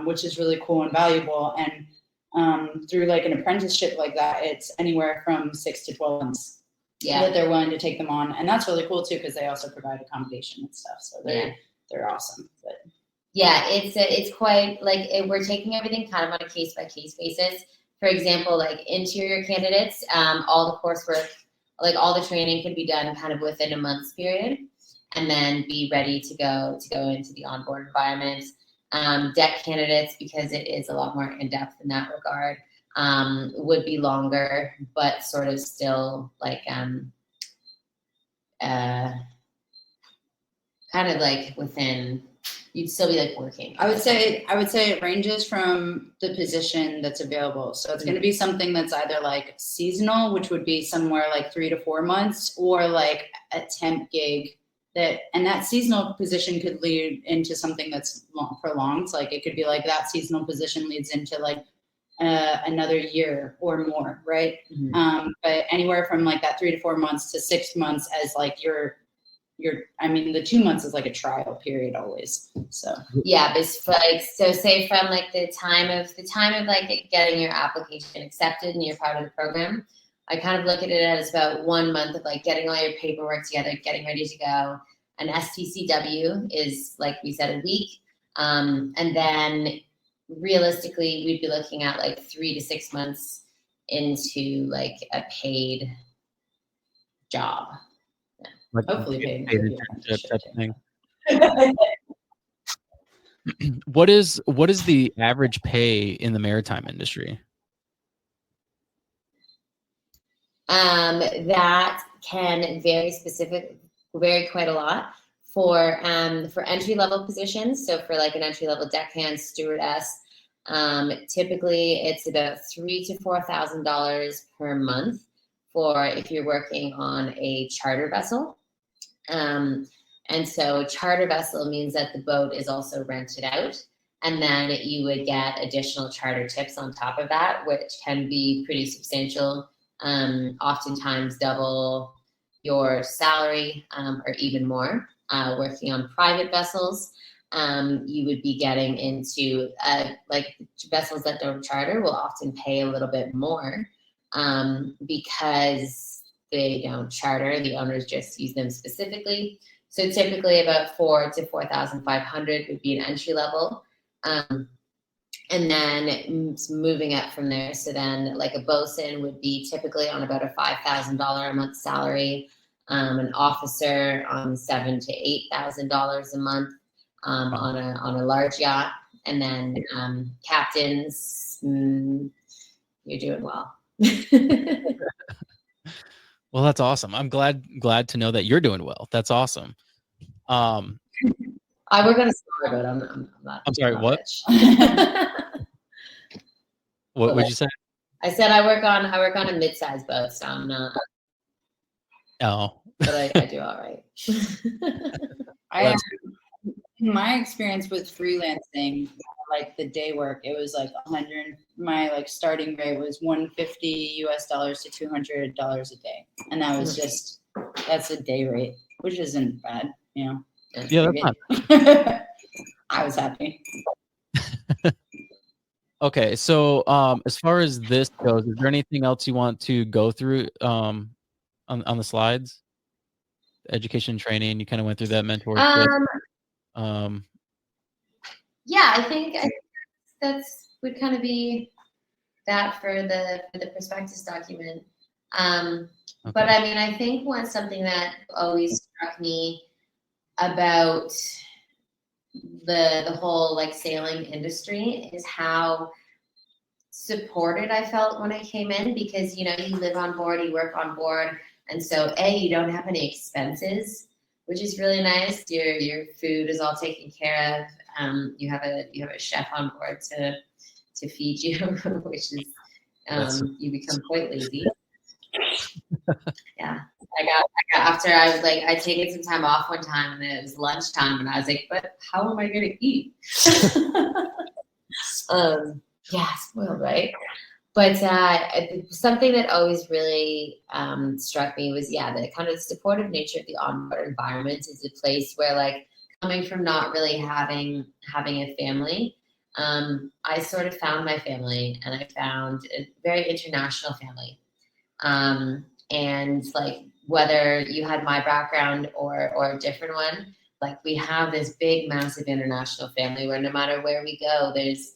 which is really cool and valuable. And through like an apprenticeship like that, it's anywhere from 6 to 12 months. that they're willing to take them on. And that's really cool too, because they also provide accommodation and stuff. So they're awesome. But yeah, it's quite like we're taking everything kind of on a case by case basis. For example, like interior candidates, all the coursework, like all the training could be done kind of within a month's period, and then be ready to go into the onboard environment. Deck candidates, because it is a lot more in depth in that regard, would be longer, but sort of still like kind of like within. You'd still be like working. I would say it ranges from the position that's available. So it's going to be something that's either like seasonal, which would be somewhere like 3 to 4 months, or like a temp gig that seasonal position could lead into something that's prolonged. Like it could be like that seasonal position leads into like another year or more, right? Mm-hmm. But anywhere from like that 3 to 4 months to 6 months as like the 2 months is like a trial period always. So yeah, but like, so say from like the time of like getting your application accepted and you're part of the program, I kind of look at it as about 1 month of like getting all your paperwork together, getting ready to go. An STCW is, like we said, a week. And then realistically, we'd be looking at like 3 to 6 months into like a paid job. Like hopefully paid internship type of thing. What is the average pay in the maritime industry? That can vary quite a lot for entry level positions. So for like an entry level deckhand, stewardess, typically it's about $3,000 to $4,000 per month for if you're working on a charter vessel. And so charter vessel means that the boat is also rented out, and then you would get additional charter tips on top of that, which can be pretty substantial, oftentimes double your salary, or even more. Working on private vessels, you would be getting into like vessels that don't charter will often pay a little bit more, because they don't charter. The owners just use them specifically. So typically about $4,000 to $4,500 would be an entry level. And then moving up from there. So then like a bosun would be typically on about a $5,000 a month salary. An officer on $7,000 to $8,000 a month, on a large yacht. And then captains, you're doing well. Well, that's awesome. I'm glad to know that you're doing well. That's awesome. I work on a smaller boat. I'm not. I'm sorry. Not what? What would you say? I said I work on a mid-sized boat, so I'm not. Oh. But I do all right. In my experience with freelancing, like the day work, it was like 100. My like starting rate was $150 to $200 a day, and that was that's a day rate, which isn't bad, you know. Yeah, that's not. I was happy. Okay, so as far as this goes, is there anything else you want to go through on the slides? Education and training, you kind of went through that mentorship. Yeah, I think that's would kind of be that for the prospectus document. Okay. But I mean, I think something that always struck me about the whole like sailing industry is how supported I felt when I came in, because you live on board, you work on board, and so you don't have any expenses, which is really nice. Your food is all taken care of. You have a chef on board to feed you, which is you become quite lazy. Yeah, I got after I was like, I'd taken some time off one time and it was lunchtime and I was like, but how am I going to eat? Yeah, spoiled, right? But something that always really struck me was, the kind of supportive nature of the onboard environment is a place where, like, coming from not really having a family, I sort of found my family, and I found a very international family. And like, whether you had my background or a different one, like we have this big, massive international family where no matter where we go, there's,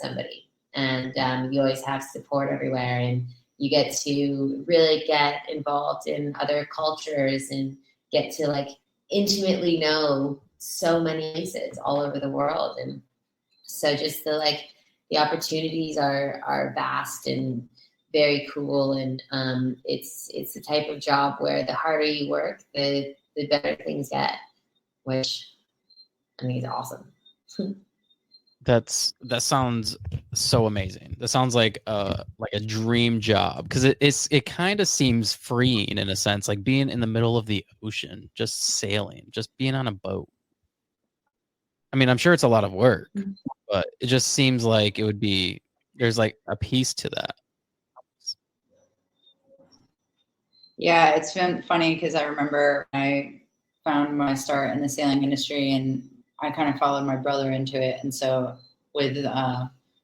somebody, and you always have support everywhere, and you get to really get involved in other cultures and get to like intimately know so many places all over the world. And so just the opportunities are vast and very cool. And it's the type of job where the harder you work, the better things get, which I mean is awesome. That sounds so amazing. That sounds like a dream job, because it kind of seems freeing in a sense, like being in the middle of the ocean, just sailing, just being on a boat. I mean, I'm sure it's a lot of work, but it just seems like there's like a piece to that. Yeah, it's been funny because I remember I found my start in the sailing industry, and I kind of followed my brother into it. And so with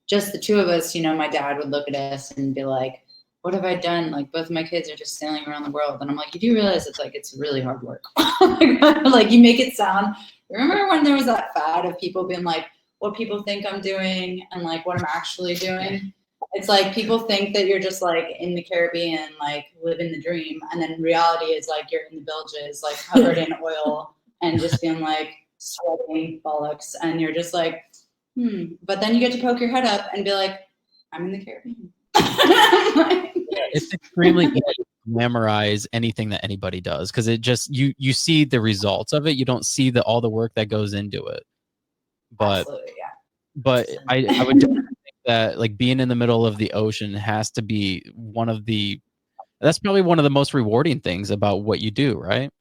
just the two of us, my dad would look at us and be like, what have I done? Like, both of my kids are just sailing around the world. And I'm like, you do realize it's really hard work. Like, you make it sound, remember when there was that fad of people being like, what people think I'm doing and like what I'm actually doing? It's like people think that you're just like in the Caribbean, like living the dream. And then reality is like you're in the bilges, like covered in oil and just being like sweating bollocks. And you're just like, But then you get to poke your head up and be like, I'm in the Caribbean. It's extremely easy to memorize anything that anybody does, because it just you see the results of it. You don't see all the work that goes into it. But absolutely, yeah. But I would definitely think that like being in the middle of the ocean has to be that's probably one of the most rewarding things about what you do, right?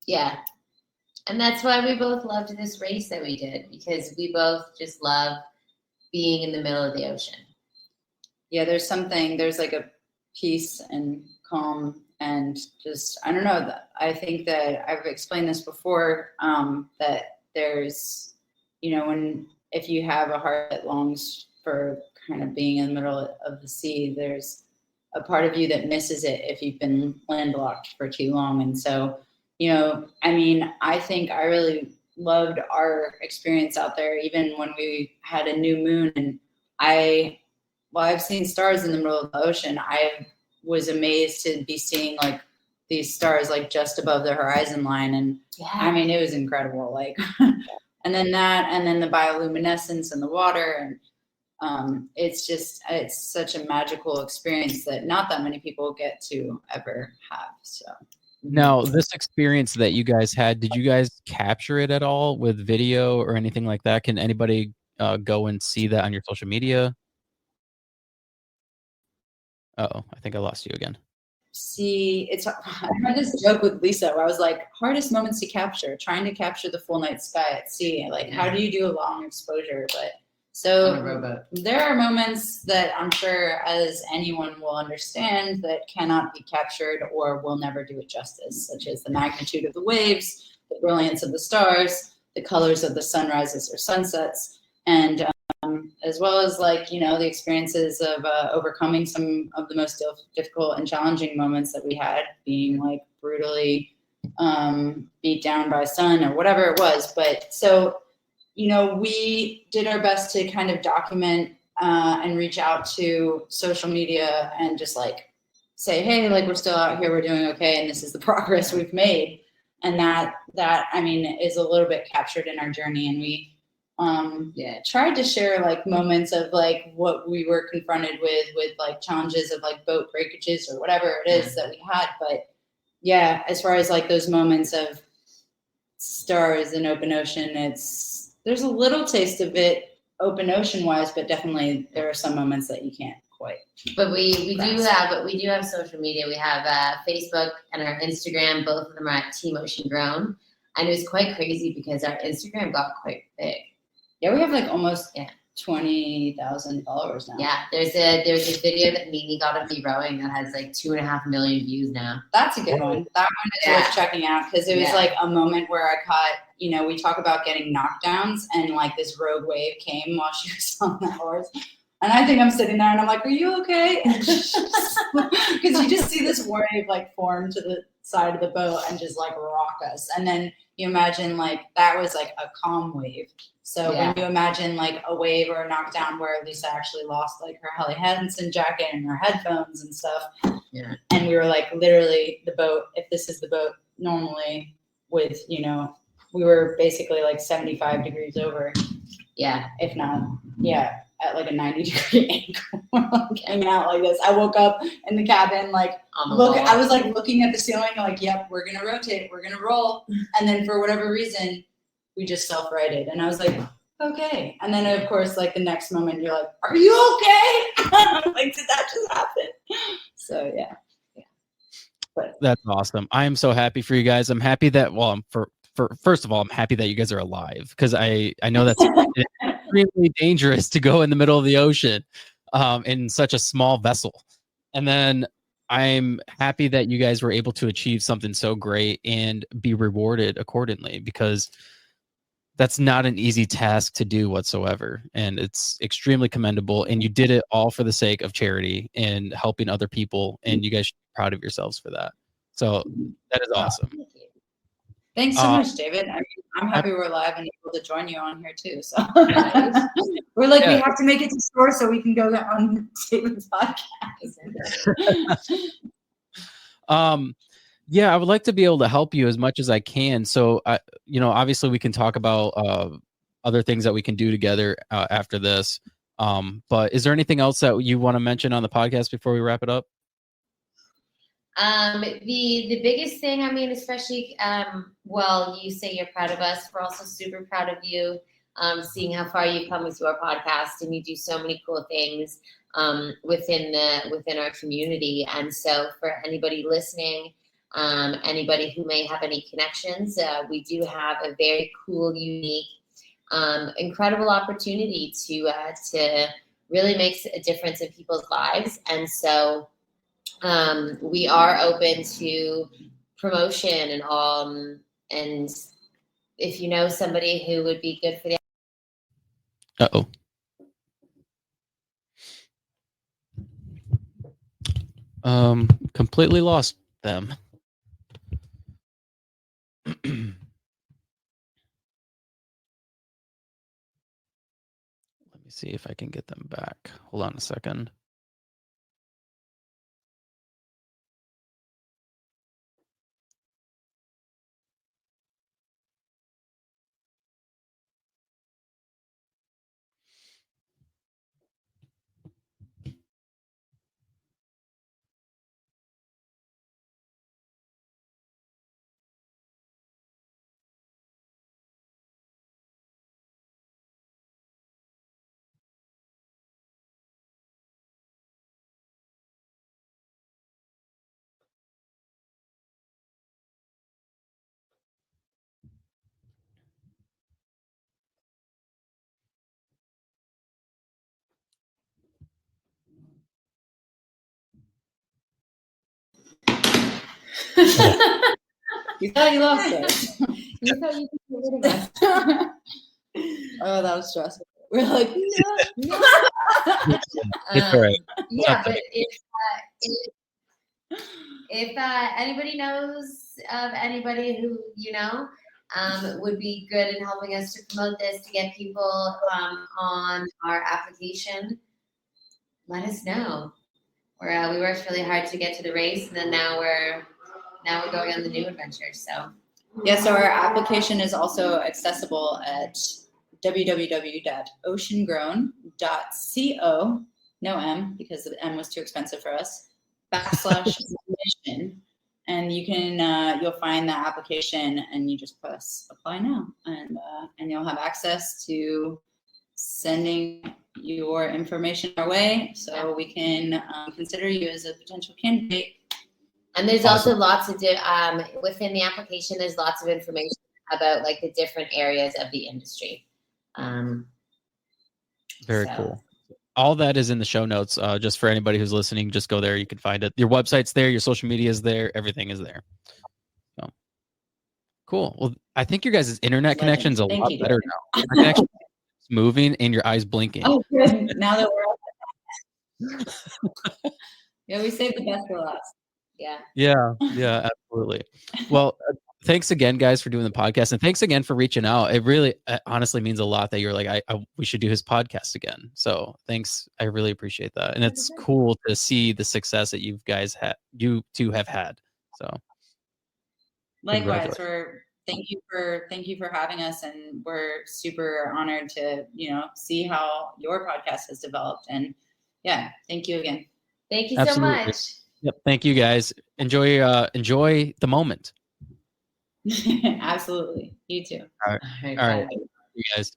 Yeah. And that's why we both loved this race that we did, because we both just love being in the middle of the ocean. Yeah, there's like a peace and calm and just, I don't know, I think that I've explained this before, that there's, if you have a heart that longs for kind of being in the middle of the sea, there's a part of you that misses it if you've been landlocked for too long. And so, I think I really loved our experience out there, even when we had a new moon. And I've seen stars in the middle of the ocean. I was amazed to be seeing like these stars like just above the horizon line. And I mean, it was incredible. Like, and then the bioluminescence in the water. And it's such a magical experience that not that many people get to ever have. So. Now, this experience that you guys had, did you guys capture it at all with video or anything like that? Can anybody go and see that on your social media? Uh-oh, I think I lost you again. See, I had this joke with Lisa where I was like, hardest moments to capture, trying to capture the full night sky at sea. Like, how do you do a long exposure? But so there are moments that I'm sure, as anyone will understand, that cannot be captured or will never do it justice, such as the magnitude of the waves, the brilliance of the stars, the colors of the sunrises or sunsets, and as well as the experiences of overcoming some of the most difficult and challenging moments that we had, being like brutally beat down by sun or whatever it was. But so, we did our best to kind of document and reach out to social media and just like say, hey, like we're still out here, we're doing okay, and this is the progress we've made. And that I mean is a little bit captured in our journey. And we tried to share like moments of like what we were confronted with like challenges of like boat breakages or whatever it is that we had. But yeah, as far as like those moments of stars in open ocean, there's a little taste of it open ocean wise, but definitely there are some moments that you can't quite. But we do have social media. We have Facebook and our Instagram. Both of them are at Team Ocean Grown. And it was quite crazy because our Instagram got quite big. Yeah, we have like almost 20,000 followers now. Yeah, there's a video that Nini got of me rowing that has like 2.5 million views now. That's a good one. That one is worth checking out because it was like a moment where I caught, we talk about getting knockdowns, and like this rogue wave came while she was on the horse. And I think I'm sitting there and I'm like, are you okay? Because you just see this wave like form to the side of the boat and just like rock us. And then you imagine like that was like a calm wave. So when you imagine like a wave or a knockdown where Lisa actually lost like her Helly Hansen jacket and her headphones and stuff. Yeah. And we were like literally the boat, if this is the boat normally with, you know, we were basically like 75 degrees over. Yeah. If not, yeah. At like a 90-degree angle, like hanging out like this. I woke up in the cabin, like I was like looking at the ceiling, like, yep, we're gonna rotate, we're gonna roll. And then for whatever reason, we just self-righted. And I was like, okay. And then of course, like the next moment you're like, are you okay? Like, did that just happen? So yeah. But that's awesome. I am so happy for you guys. I'm happy that, well, first of all, I'm happy that you guys are alive, because I know that's extremely dangerous to go in the middle of the ocean in such a small vessel. And then I'm happy that you guys were able to achieve something so great and be rewarded accordingly, because that's not an easy task to do whatsoever. And it's extremely commendable. And you did it all for the sake of charity and helping other people. And you guys should be proud of yourselves for that. So that is awesome. Thanks so much, David. I mean, I'm happy we're live and able to join you on here too. So we're like, we have to make it to shore so we can go on David's podcast. Yeah, I would like to be able to help you as much as I can. So, you know, obviously we can talk about other things that we can do together after this. But is there anything else that you want to mention on the podcast before we wrap it up? The biggest thing, I mean, especially, well, you say you're proud of us. We're also super proud of you, seeing how far you've come with your podcast, and you do so many cool things within our community. And so for anybody listening, anybody who may have any connections, we do have a very cool, unique, incredible opportunity to really make a difference in people's lives. And so we are open to promotion and if you know somebody who would be good for the Completely lost them. Let me see if I can get them back. Hold on a second. You thought you lost us. You thought you could get rid of us. Oh, that was stressful. We're like, no. It's all right. Yeah, but if anybody knows of anybody who you know would be good in helping us to promote this, to get people on our application, let us know. We worked really hard to get to the race, and then now we're going on the new adventure. So yeah, so our application is also accessible at www.oceangrown.co, no M because the M was too expensive for us, /mission. And you can you'll find the application and you just press apply now, and you'll have access to sending your information our way so we can consider you as a potential candidate. And there's also lots of within the application, there's lots of information about like the different areas of the industry. Very cool. All that is in the show notes. Just for anybody who's listening, just go there. You can find it. Your website's there. Your social media is there. Everything is there. So cool. Well, I think your guys' internet connection's a lot better now. Your connection's moving and your eyes blinking. Oh, good. Now that we're Yeah, we saved the best for last. Yeah. Yeah, absolutely. Well, thanks again, guys, for doing the podcast, and thanks again for reaching out. It really, honestly means a lot that you're like, we should do his podcast again. So thanks, I really appreciate that, and it's cool to see the success that you guys you two have had. So, likewise, thank you for having us, and we're super honored to see how your podcast has developed. And yeah, thank you again. Thank you Absolutely. so much. Yep. Thank you, guys. Enjoy the moment. Absolutely. You too. All right. All right, All right. bye. You guys.